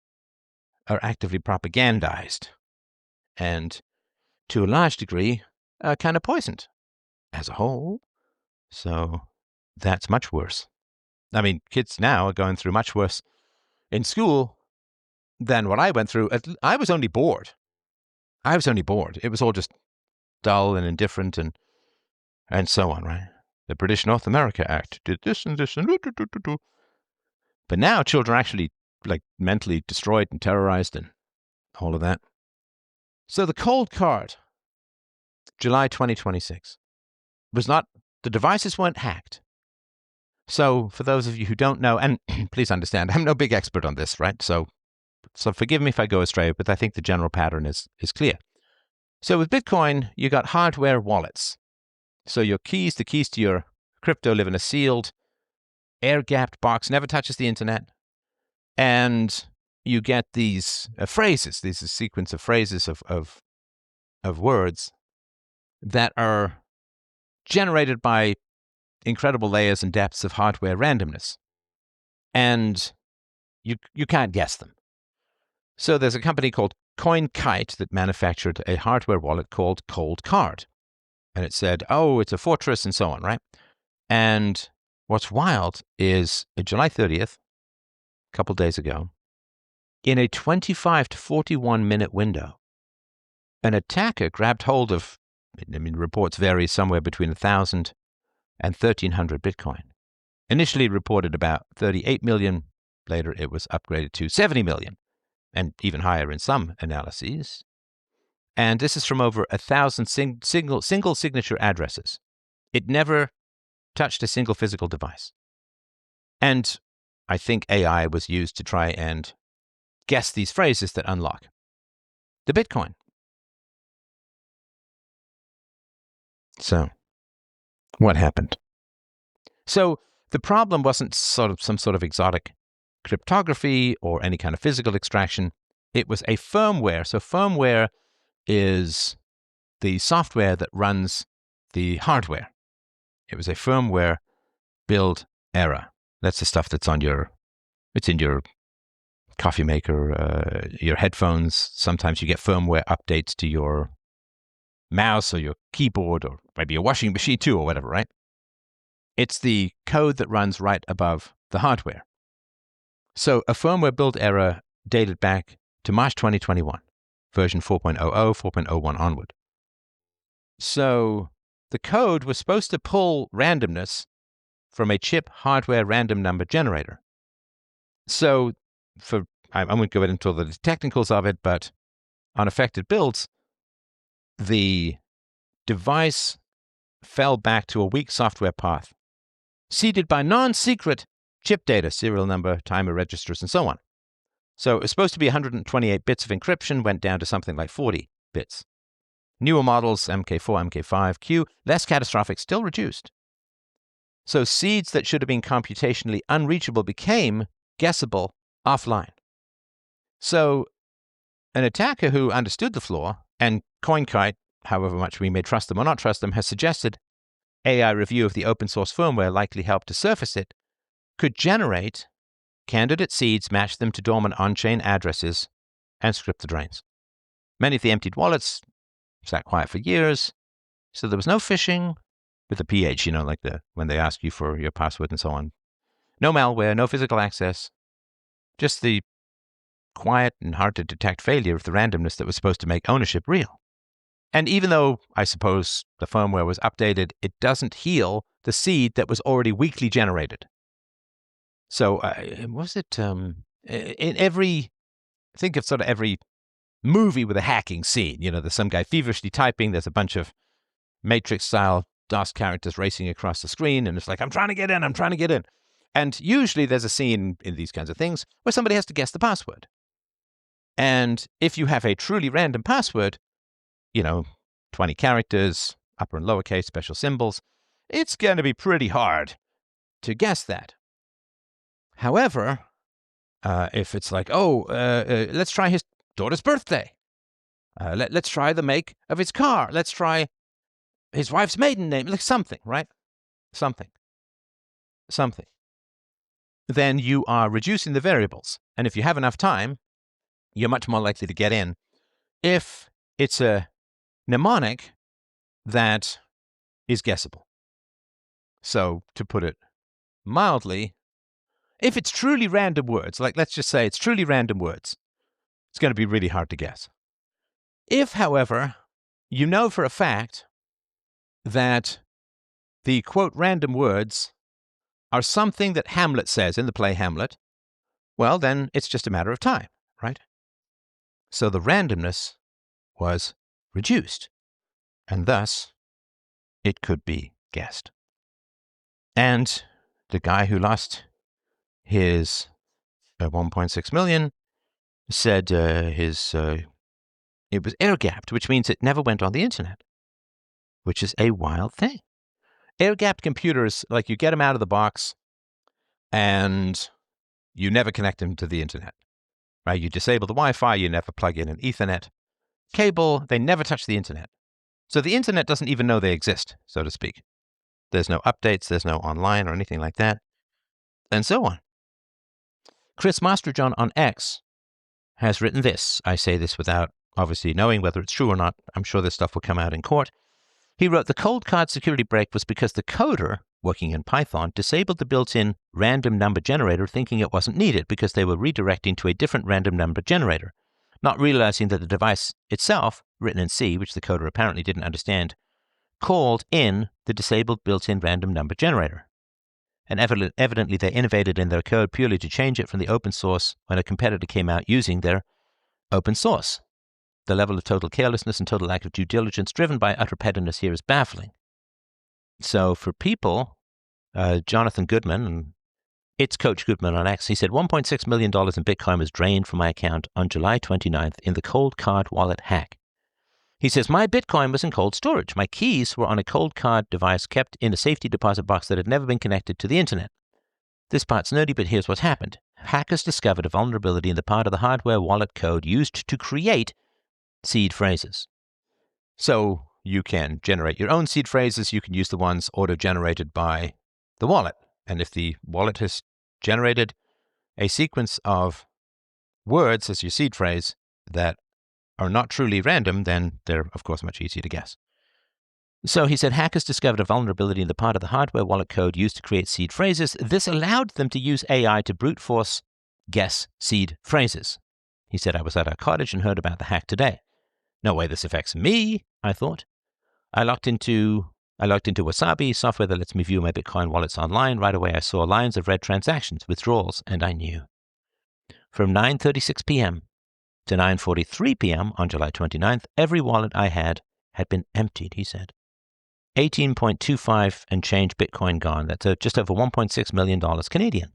are actively propagandized and, to a large degree, are kind of poisoned as a whole. So that's much worse. I mean, kids now are going through much worse in school than what I went through. I was only bored. It was all just dull and indifferent and so on, right? The British North America Act did this and this and do. But now children are actually like mentally destroyed and terrorized and all of that. So the ColdCard, July 2026, was not, the devices weren't hacked. So for those of you who don't know, and please understand, I'm no big expert on this, right? So forgive me if I go astray, but I think the general pattern is clear. So with Bitcoin, you got hardware wallets. So your keys, the keys to your crypto, live in a sealed, air-gapped box, never touches the internet. And you get these phrases, these are a sequence of phrases of words that are generated by incredible layers and depths of hardware randomness. And you can't guess them. So there's a company called CoinKite that manufactured a hardware wallet called ColdCard. And it said, oh, it's a fortress and so on, right? And what's wild is July 30th, a couple days ago, in a 25 to 41 minute window, an attacker grabbed hold of, reports vary somewhere between 1,000 and 1,300 Bitcoin. Initially reported about 38 million. Later, it was upgraded to 70 million, and even higher in some analyses. And this is from over 1,000 single signature addresses. It never touched a single physical device. And I think AI was used to try and guess these phrases that unlock the Bitcoin. So what happened? So the problem wasn't some sort of exotic cryptography or any kind of physical extraction. It was a firmware. So firmware is the software that runs the hardware. It was a firmware build error. That's the stuff that's in your coffee maker, your headphones. Sometimes you get firmware updates to your mouse or your keyboard or maybe your washing machine too or whatever, right? It's the code that runs right above the hardware. So a firmware build error dated back to March 2021, version 4.00, 4.01 onward. So the code was supposed to pull randomness from a chip hardware random number generator. So I won't go into all the technicals of it, but on affected builds, the device fell back to a weak software path, seeded by non-secret chip data, serial number, timer registers, and so on. So it was supposed to be 128 bits of encryption, went down to something like 40 bits. Newer models, MK4, MK5, Q, less catastrophic, still reduced. So seeds that should have been computationally unreachable became guessable offline. So an attacker who understood the flaw, and ColdCard, however much we may trust them or not trust them, has suggested AI review of the open source firmware likely helped to surface it, could generate candidate seeds, match them to dormant on-chain addresses, and script the drains. Many of the emptied wallets sat quiet for years, so there was no phishing with the PH, like when they ask you for your password and so on. No malware, no physical access, just the quiet and hard to detect failure of the randomness that was supposed to make ownership real. And even though I suppose the firmware was updated, it doesn't heal the seed that was already weakly generated. So was it in every, think of sort of every movie with a hacking scene, there's some guy feverishly typing, there's a bunch of Matrix-style DOS characters racing across the screen, and it's like, I'm trying to get in. And usually there's a scene in these kinds of things where somebody has to guess the password. And if you have a truly random password, 20 characters, upper and lowercase, special symbols, it's going to be pretty hard to guess that. However, if it's like, let's try his daughter's birthday. Let's try the make of his car. Let's try his wife's maiden name. Like something, right? Something. Then you are reducing the variables. And if you have enough time, you're much more likely to get in. If it's a mnemonic that is guessable. So, to put it mildly, if it's truly random words, like let's just say it's truly random words, it's going to be really hard to guess. If, however, you know for a fact that the, quote, random words are something that Hamlet says in the play Hamlet, well, then it's just a matter of time, right? So the randomness was reduced, and thus it could be guessed. And the guy who lost his 1.6 million said it was air-gapped, which means it never went on the internet, which is a wild thing. Air-gapped computers, like you get them out of the box and you never connect them to the internet, right? You disable the Wi-Fi, you never plug in an Ethernet cable, they never touch the internet. So the internet doesn't even know they exist, so to speak. There's no updates, there's no online or anything like that, and so on. Chris Masterjohn on X has written this. I say this without obviously knowing whether it's true or not. I'm sure this stuff will come out in court. He wrote, the ColdCard security break was because the coder, working in Python, disabled the built-in random number generator thinking it wasn't needed because they were redirecting to a different random number generator, not realizing that the device itself, written in C, which the coder apparently didn't understand, called in the disabled built-in random number generator. And evidently they innovated in their code purely to change it from the open source when a competitor came out using their open source. The level of total carelessness and total lack of due diligence driven by utter pettiness here is baffling. So for people, Jonathan Goodman, and it's Coach Goodman on X, he said $1.6 million in Bitcoin was drained from my account on July 29th in the ColdCard wallet hack. He says, my Bitcoin was in cold storage. My keys were on a ColdCard device kept in a safety deposit box that had never been connected to the internet. This part's nerdy, but here's what happened. Hackers discovered a vulnerability in the part of the hardware wallet code used to create seed phrases. So you can generate your own seed phrases. You can use the ones auto-generated by the wallet. And if the wallet has generated a sequence of words as your seed phrase that are not truly random, then they're, of course, much easier to guess. So he said hackers discovered a vulnerability in the part of the hardware wallet code used to create seed phrases. This allowed them to use AI to brute force guess seed phrases. He said, I was at our cottage and heard about the hack today. No way this affects me, I thought. I logged into Wasabi, software that lets me view my Bitcoin wallets online. Right away, I saw lines of red transactions, withdrawals, and I knew. From 9:36 p.m. to 9:43 p.m. on July 29th, every wallet I had been emptied, he said. 18.25 and change Bitcoin gone. That's just over $1.6 million Canadian.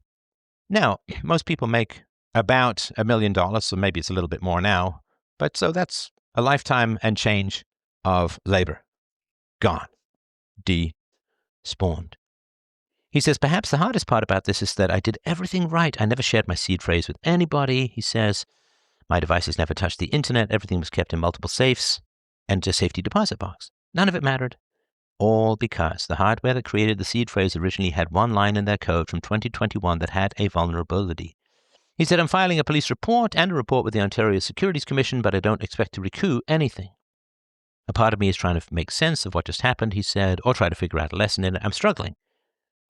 Now, most people make about $1 million, so maybe it's a little bit more now. But so that's a lifetime and change of labor. Gone. Despawned. He says, perhaps the hardest part about this is that I did everything right. I never shared my seed phrase with anybody. He says, my devices never touched the internet. Everything was kept in multiple safes and a safety deposit box. None of it mattered. All because the hardware that created the seed phrase originally had one line in their code from 2021 that had a vulnerability. He said, I'm filing a police report and a report with the Ontario Securities Commission, but I don't expect to recoup anything. A part of me is trying to make sense of what just happened, he said, or try to figure out a lesson in it. I'm struggling.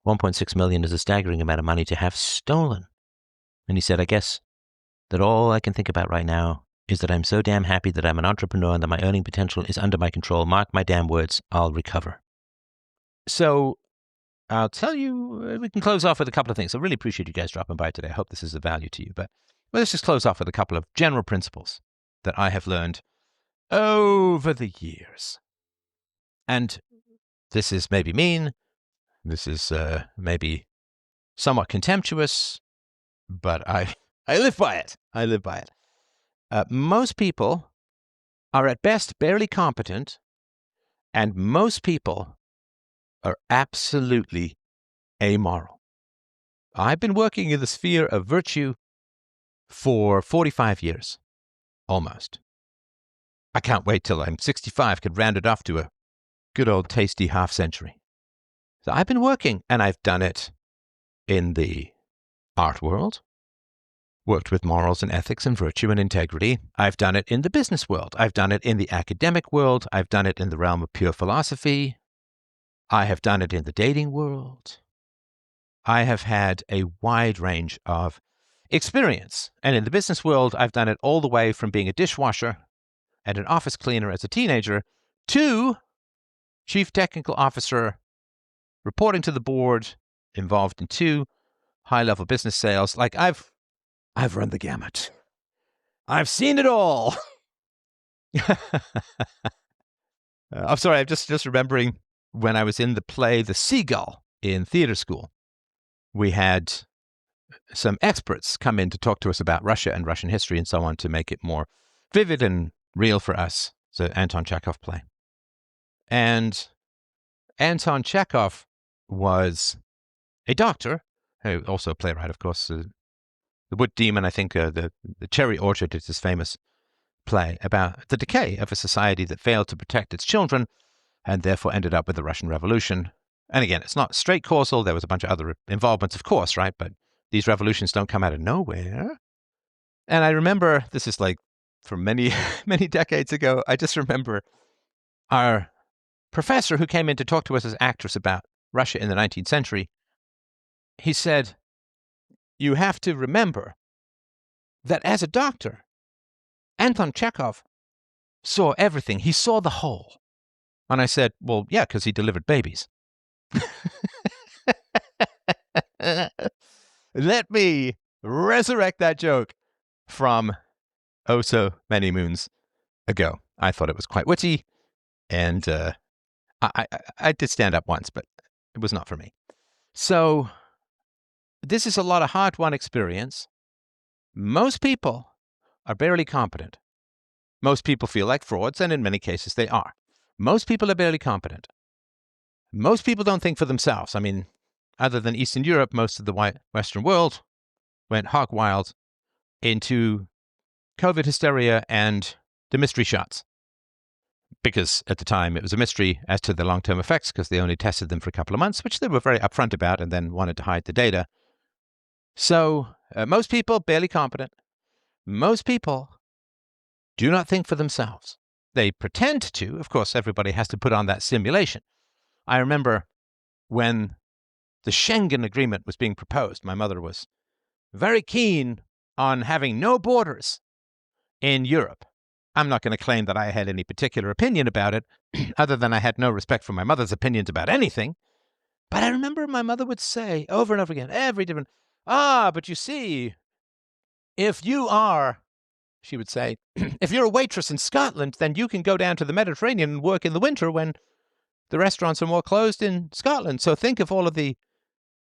1.6 million is a staggering amount of money to have stolen. And he said, I guess that all I can think about right now is that I'm so damn happy that I'm an entrepreneur and that my earning potential is under my control. Mark my damn words, I'll recover. So I'll tell you, we can close off with a couple of things. I really appreciate you guys dropping by today. I hope this is of value to you. But let's just close off with a couple of general principles that I have learned over the years. And this is maybe mean. This is maybe somewhat contemptuous, but I live by it. I live by it. Most people are at best barely competent, and most people are absolutely amoral. I've been working in the sphere of virtue for 45 years, almost. I can't wait till I'm 65, could round it off to a good old tasty half century. So I've been working, and I've done it in the art world, worked with morals and ethics and virtue and integrity. I've done it in the business world. I've done it in the academic world. I've done it in the realm of pure philosophy. I have done it in the dating world. I have had a wide range of experience. And in the business world, I've done it all the way from being a dishwasher and an office cleaner as a teenager to chief technical officer, reporting to the board, involved in 2 high-level business sales. Like I've run the gamut. I've seen it all. I'm sorry, I'm just remembering when I was in the play The Seagull in theater school. We had some experts come in to talk to us about Russia and Russian history and so on to make it more vivid and real for us. It's an Anton Chekhov play. And Anton Chekhov was a doctor, also a playwright, of course. The Wood Demon, I think, the Cherry Orchard is his famous play about the decay of a society that failed to protect its children and therefore ended up with the Russian Revolution. And again, it's not straight causal. There was a bunch of other involvements, of course, right? But these revolutions don't come out of nowhere. And I remember, this is like from many, many decades ago, I just remember our professor who came in to talk to us as actors about Russia in the 19th century. He said, you have to remember that as a doctor, Anton Chekhov saw everything. He saw the whole. And I said, well, yeah, because he delivered babies. Let me resurrect that joke from oh so many moons ago. I thought it was quite witty, and I did stand up once, but it was not for me. So this is a lot of hard-won experience. Most people are barely competent. Most people feel like frauds, and in many cases they are. Most people are barely competent. Most people don't think for themselves. I mean, other than Eastern Europe, most of the Western world went hog wild into COVID hysteria and the mystery shots. Because at the time it was a mystery as to the long-term effects, because they only tested them for a couple of months, which they were very upfront about and then wanted to hide the data. So most people, barely competent. Most people do not think for themselves. They pretend to. Of course, everybody has to put on that simulation. I remember when the Schengen Agreement was being proposed, my mother was very keen on having no borders in Europe. I'm not going to claim that I had any particular opinion about it, other than I had no respect for my mother's opinions about anything. But I remember my mother would say over and over again, every different, but you see, if you are, she would say, if you're a waitress in Scotland, then you can go down to the Mediterranean and work in the winter when the restaurants are more closed in Scotland. So think of all of the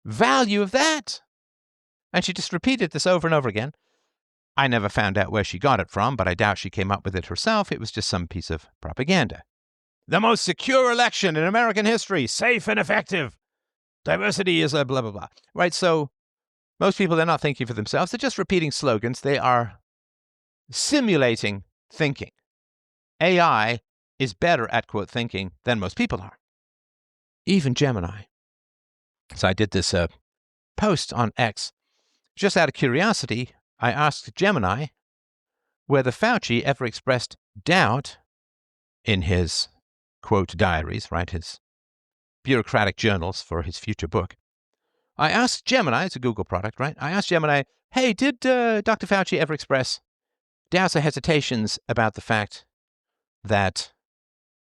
value of that. And she just repeated this over and over again. I never found out where she got it from, but I doubt she came up with it herself. It was just some piece of propaganda. The most secure election in American history, safe and effective. Diversity is a blah, blah, blah. Right, so most people, they're not thinking for themselves. They're just repeating slogans. They are simulating thinking. AI is better at, quote, thinking than most people are. Even Gemini. So I did this post on X. Just out of curiosity, I asked Gemini whether Fauci ever expressed doubt in his, quote, diaries, right, his bureaucratic journals for his future book. I asked Gemini, it's a Google product, right? I asked Gemini, hey, did Dr. Fauci ever express doubts or hesitations about the fact that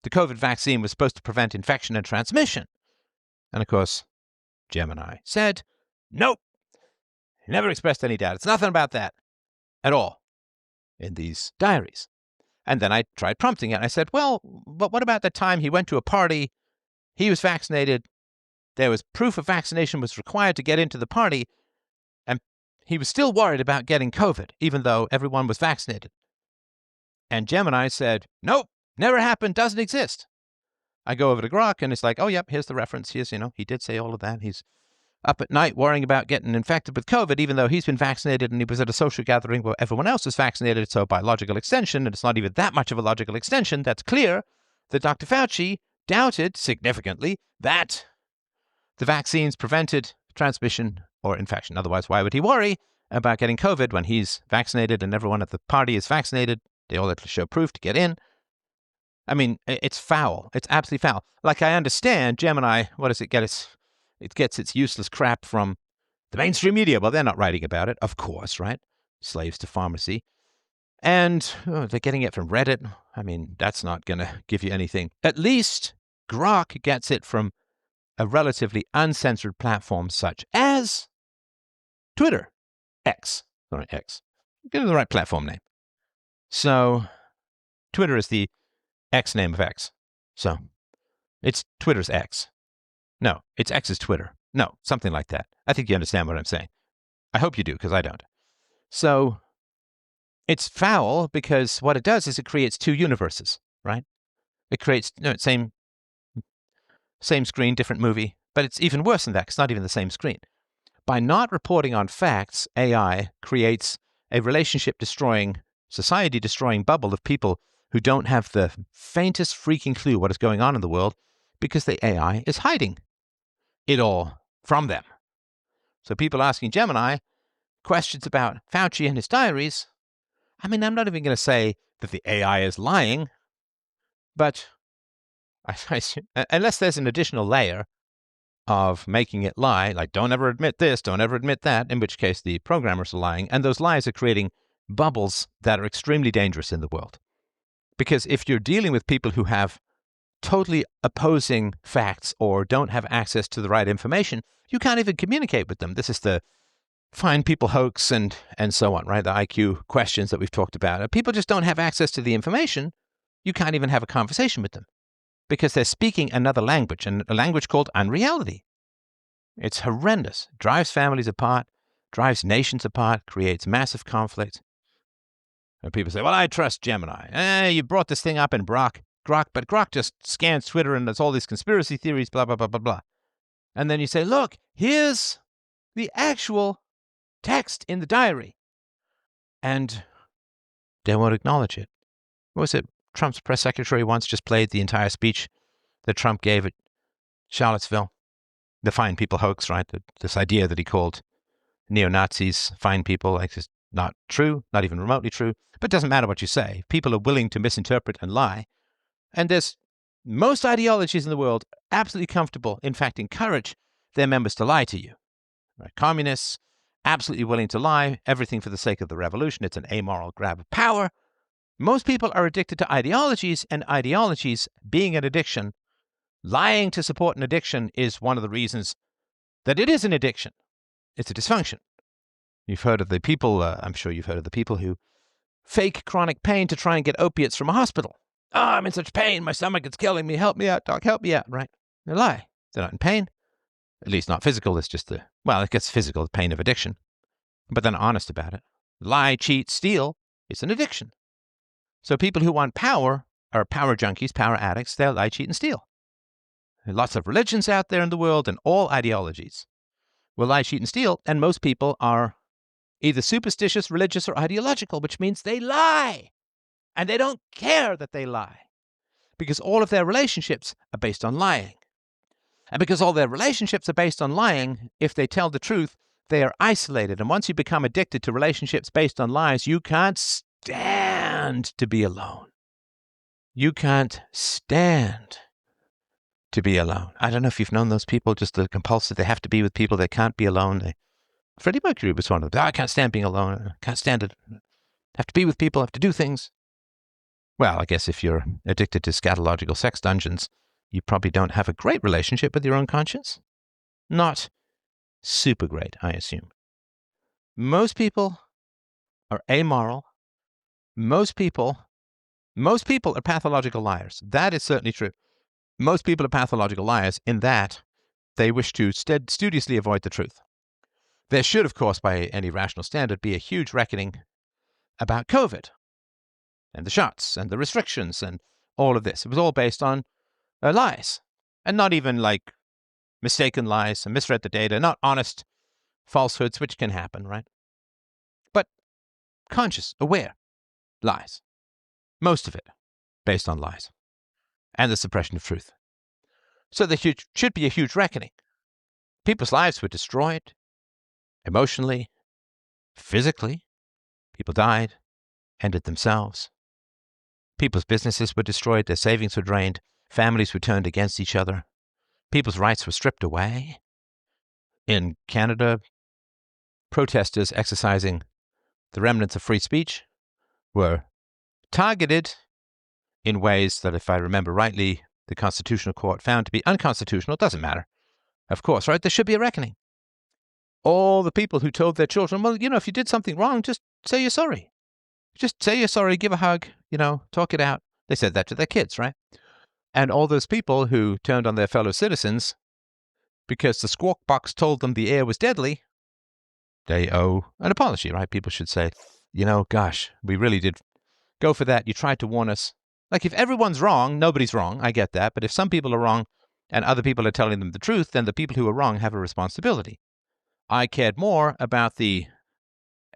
the COVID vaccine was supposed to prevent infection and transmission? And of course, Gemini said, nope. He never expressed any doubt. It's nothing about that at all in these diaries. And then I tried prompting it. I said, well, but what about the time he went to a party, he was vaccinated, there was proof of vaccination was required to get into the party, and he was still worried about getting COVID, even though everyone was vaccinated. And Gemini said, nope, never happened, doesn't exist. I go over to Grok, and it's like, oh, yep, here's the reference. Here's, he did say all of that. He's up at night worrying about getting infected with COVID, even though he's been vaccinated and he was at a social gathering where everyone else was vaccinated. So by logical extension, and it's not even that much of a logical extension, that's clear that Dr. Fauci doubted significantly that the vaccines prevented transmission or infection. Otherwise, why would he worry about getting COVID when he's vaccinated and everyone at the party is vaccinated? They all have to show proof to get in. I mean, it's foul. It's absolutely foul. Like, I understand Gemini, what does it get? It gets its useless crap from the mainstream media. Well, they're not writing about it, of course, right? Slaves to pharmacy. And they're getting it from Reddit. I mean, that's not going to give you anything. At least Grok gets it from a relatively uncensored platform such as Twitter. X. Sorry, X. Give it the right platform name. So Twitter is the X name of X. So it's Twitter's X. No, it's X's Twitter. No, something like that. I think you understand what I'm saying. I hope you do, because I don't. So it's foul because what it does is it creates two universes, right? It creates same screen, different movie, but it's even worse than that. It's not even the same screen. By not reporting on facts, AI creates a relationship-destroying, society-destroying bubble of people who don't have the faintest freaking clue what is going on in the world because the AI is hiding it all from them. So people asking Gemini questions about Fauci and his diaries, I mean, I'm not even going to say that the AI is lying, but unless there's an additional layer of making it lie, like don't ever admit this, don't ever admit that, in which case the programmers are lying, and those lies are creating bubbles that are extremely dangerous in the world. Because if you're dealing with people who have totally opposing facts or don't have access to the right information, you can't even communicate with them. This is the fine people hoax and so on, right? The IQ questions that we've talked about. If people just don't have access to the information, you can't even have a conversation with them because they're speaking another language, and a language called unreality. It's horrendous. It drives families apart, drives nations apart, creates massive conflict. And people say, well, I trust Gemini. You brought this thing up in Grok, but Grok just scans Twitter and there's all these conspiracy theories, blah, blah, blah, blah, blah. And then you say, look, here's the actual text in the diary. And they won't acknowledge it. What was it? Trump's press secretary once just played the entire speech that Trump gave at Charlottesville. The fine people hoax, right? This idea that he called neo-Nazis fine people, like, it's not true, not even remotely true. But it doesn't matter what you say. People are willing to misinterpret and lie. And there's most ideologies in the world absolutely comfortable, in fact, encourage their members to lie to you. Right? Communists, absolutely willing to lie, everything for the sake of the revolution. It's an amoral grab of power. Most people are addicted to ideologies, and ideologies being an addiction, lying to support an addiction is one of the reasons that it is an addiction. It's a dysfunction. You've heard of the people, I'm sure you've heard of the people who fake chronic pain to try and get opiates from a hospital. Oh, I'm in such pain. My stomach is killing me. Help me out, doc. Help me out. Right? They lie. They're not in pain. At least not physical. It's just it gets physical, the pain of addiction. But they're not honest about it. Lie, cheat, steal. It's an addiction. So people who want power are power junkies, power addicts. They'll lie, cheat, and steal. There are lots of religions out there in the world, and all ideologies will lie, cheat, and steal. And most people are either superstitious, religious, or ideological, which means they lie. And they don't care that they lie. Because all of their relationships are based on lying. And because all their relationships are based on lying, if they tell the truth, they are isolated. And once you become addicted to relationships based on lies, you can't stand to be alone. You can't stand to be alone. I don't know if you've known those people, just the compulsive, they have to be with people, they can't be alone. Freddie Mercury was one of them. I can't stand being alone. I can't stand it. I have to be with people, I have to do things. Well, I guess if you're addicted to scatological sex dungeons, you probably don't have a great relationship with your own conscience. Not super great, I assume. Most people are amoral. Most people are pathological liars. That is certainly true. Most people are pathological liars in that they wish to studiously avoid the truth. There should, of course, by any rational standard, be a huge reckoning about COVID and the shots and the restrictions and all of this. It was all based on lies, and not even like mistaken lies and misread the data, not honest falsehoods, which can happen, right? But conscious, aware lies. Most of it based on lies and the suppression of truth. So there should be a huge reckoning. People's lives were destroyed emotionally, physically. People died, ended themselves. People's businesses were destroyed, their savings were drained, families were turned against each other. People's rights were stripped away. In Canada, protesters exercising the remnants of free speech were targeted in ways that, if I remember rightly, the Constitutional Court found to be unconstitutional. Doesn't matter. Of course, right? There should be a reckoning. All the people who told their children, well, if you did something wrong, just say you're sorry. Just say you're sorry, give a hug, talk it out. They said that to their kids, right? And all those people who turned on their fellow citizens because the squawk box told them the air was deadly, they owe an apology, right? People should say, gosh, we really did go for that. You tried to warn us. Like, if everyone's wrong, nobody's wrong. I get that. But if some people are wrong and other people are telling them the truth, then the people who are wrong have a responsibility. I cared more about the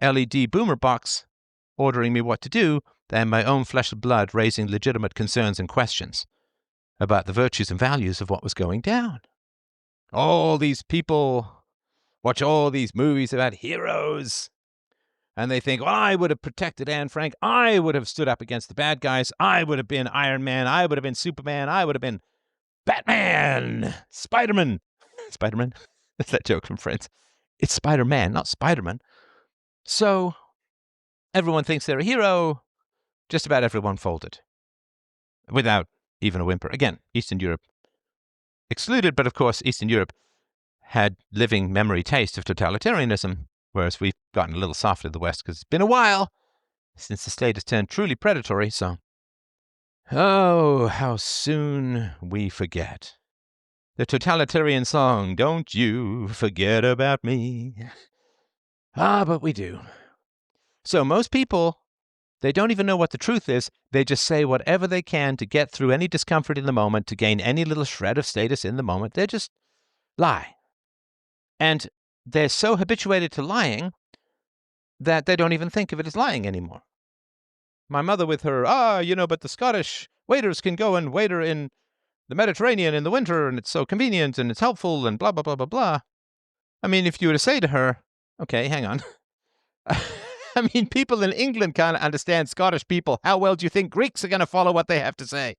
LED boomer box ordering me what to do than my own flesh and blood raising legitimate concerns and questions about the virtues and values of what was going down. All these people watch all these movies about heroes, and they think, well, I would have protected Anne Frank. I would have stood up against the bad guys. I would have been Iron Man. I would have been Superman. I would have been Batman. Spider-Man. Spider-Man? That's that joke from Friends. It's Spider-Man, not Spider-Man. So everyone thinks they're a hero. Just about everyone folded without even a whimper. Again, Eastern Europe excluded, but of course, Eastern Europe had living memory taste of totalitarianism, whereas we've gotten a little softer in the West because it's been a while since the state has turned truly predatory. So, oh, how soon we forget. The totalitarian song, don't you forget about me. But we do. So most people They don't even know what the truth is. They just say whatever they can to get through any discomfort in the moment, to gain any little shred of status in the moment. They just lie. And they're so habituated to lying that they don't even think of it as lying anymore. My mother with her, but the Scottish waiters can go and waiter in the Mediterranean in the winter, and it's so convenient, and it's helpful, and blah, blah, blah, blah, blah. I mean, if you were to say to her, okay, hang on. I mean, people in England can't understand Scottish people. How well do you think Greeks are going to follow what they have to say?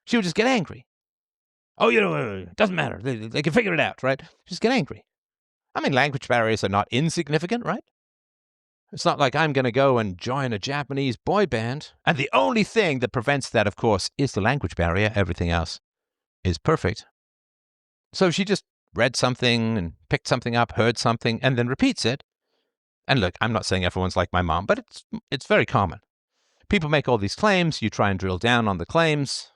She would just get angry. Oh, it doesn't matter. They can figure it out, right? Just get angry. I mean, language barriers are not insignificant, right? It's not like I'm going to go and join a Japanese boy band. And the only thing that prevents that, of course, is the language barrier. Everything else is perfect. So she just read something and picked something up, heard something, and then repeats it. And look, I'm not saying everyone's like my mom, but it's very common. People make all these claims. You try and drill down on the claims.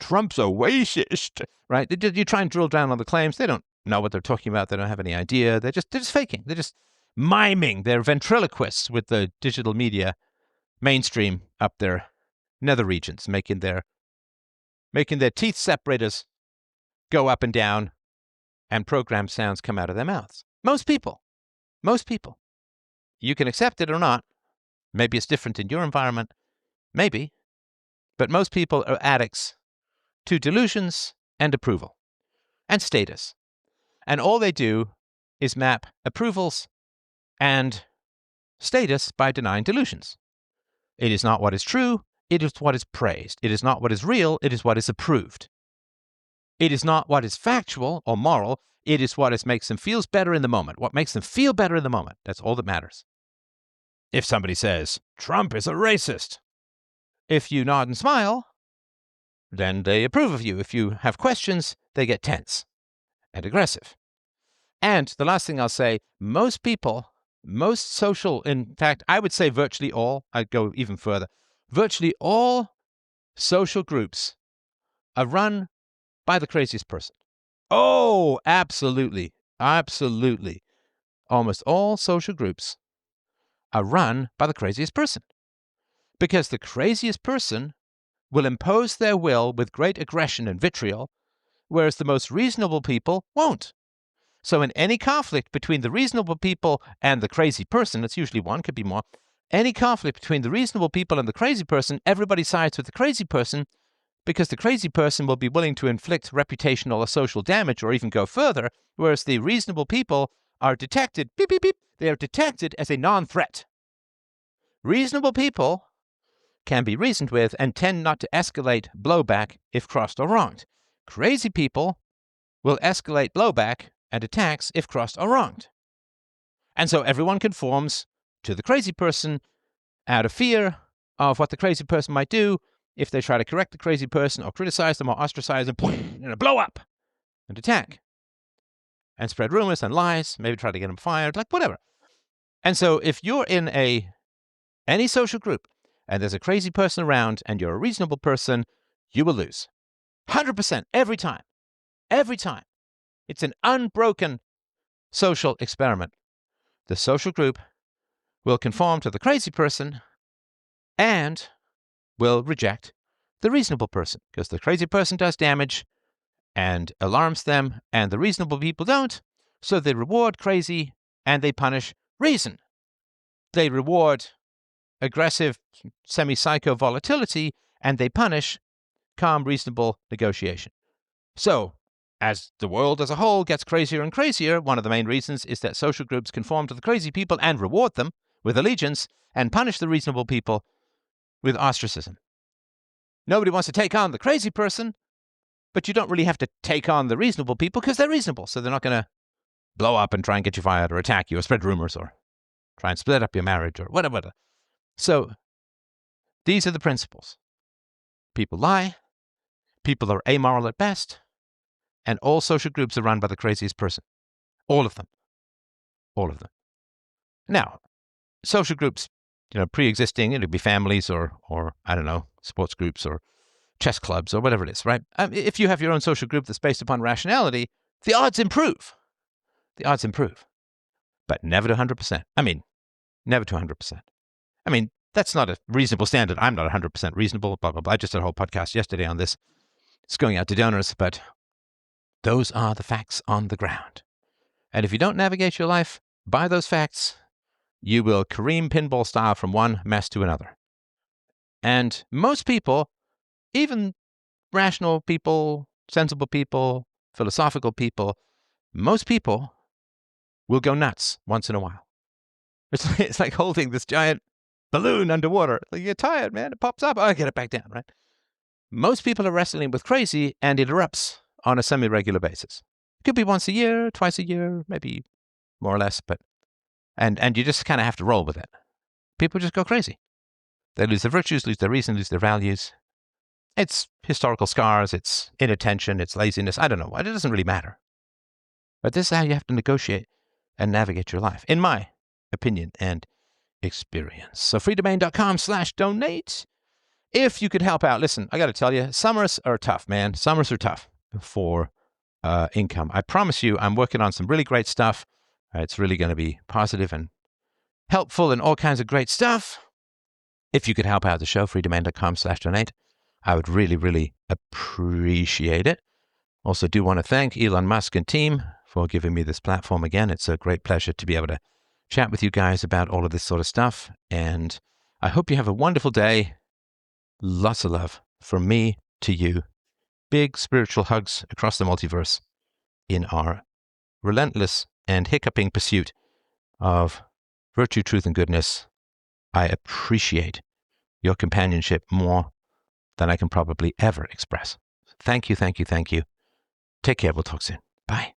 Trump's a racist, right? You try and drill down on the claims. They don't know what they're talking about. They don't have any idea. They're just faking. They're just miming. They're ventriloquists with the digital media mainstream up their nether regions, making their teeth separators go up and down and program sounds come out of their mouths. Most people. You can accept it or not. Maybe it's different in your environment. Maybe. But most people are addicts to delusions and approval and status. And all they do is map approvals and status by denying delusions. It is not what is true. It is what is praised. It is not what is real. It is what is approved. It is not what is factual or moral. It is what makes them feel better in the moment. What makes them feel better in the moment. That's all that matters. If somebody says, Trump is a racist, if you nod and smile, then they approve of you. If you have questions, they get tense and aggressive. And the last thing I'll say, most people, most social, in fact, I would say virtually all, I'd go even further, virtually all social groups are run by the craziest person. Oh, absolutely. Absolutely. Almost all social groups are run by the craziest person. Because the craziest person will impose their will with great aggression and vitriol, whereas the most reasonable people won't. So in any conflict between the reasonable people and the crazy person, it's usually one, could be more, any conflict between the reasonable people and the crazy person, everybody sides with the crazy person because the crazy person will be willing to inflict reputational or social damage or even go further, whereas the reasonable people are detected, beep, beep, beep, they are detected as a non-threat. Reasonable people can be reasoned with and tend not to escalate blowback if crossed or wronged. Crazy people will escalate blowback and attacks if crossed or wronged. And so everyone conforms to the crazy person out of fear of what the crazy person might do if they try to correct the crazy person or criticize them or ostracize them, blow up and attack and spread rumors and lies, maybe try to get them fired, like whatever. And so if you're in any social group and there's a crazy person around and you're a reasonable person, you will lose. 100% every time. Every time. It's an unbroken social experiment. The social group will conform to the crazy person and will reject the reasonable person because the crazy person does damage and alarms them and the reasonable people don't. So they reward crazy and they punish reason. They reward aggressive, semi-psycho volatility and they punish calm, reasonable negotiation. So as the world as a whole gets crazier and crazier, one of the main reasons is that social groups conform to the crazy people and reward them with allegiance and punish the reasonable people with ostracism. Nobody wants to take on the crazy person, but you don't really have to take on the reasonable people because they're reasonable. So they're not going to blow up and try and get you fired or attack you or spread rumors or try and split up your marriage or whatever. So these are the principles. People lie. People are amoral at best. And all social groups are run by the craziest person. All of them. All of them. Now, social groups, pre-existing, it'll be families or I don't know, sports groups or chess clubs or whatever it is, right? If you have your own social group that's based upon rationality, the odds improve. The odds improve. But never to 100%. I mean, never to 100%. I mean, that's not a reasonable standard. I'm not 100% reasonable, blah, blah, blah. I just did a whole podcast yesterday on this. It's going out to donors, but those are the facts on the ground. And if you don't navigate your life by those facts, you will Kareem pinball style from one mess to another. And most people, even rational people, sensible people, philosophical people, most people will go nuts once in a while. It's like holding this giant balloon underwater. Like, you're tired, man. It pops up. Oh, I get it back down, right? Most people are wrestling with crazy, and it erupts on a semi-regular basis. It could be once a year, twice a year, maybe more or less, but and you just kind of have to roll with it. People just go crazy. They lose their virtues, lose their reason, lose their values. It's historical scars, it's inattention, it's laziness. I don't know. It doesn't really matter. But this is how you have to negotiate and navigate your life, in my opinion and experience. So freedomain.com/donate. If you could help out, listen, I got to tell you, summers are tough, man. Summers are tough for income. I promise you, I'm working on some really great stuff. It's really going to be positive and helpful and all kinds of great stuff. If you could help out the show, freedomain.com/donate, I would really, really appreciate it. Also do want to thank Elon Musk and team for giving me this platform again. It's a great pleasure to be able to chat with you guys about all of this sort of stuff. And I hope you have a wonderful day. Lots of love from me to you. Big spiritual hugs across the multiverse in our relentless and hiccuping pursuit of virtue, truth, and goodness. I appreciate your companionship more than I can probably ever express. Thank you, thank you, thank you. Take care. We'll talk soon. Bye.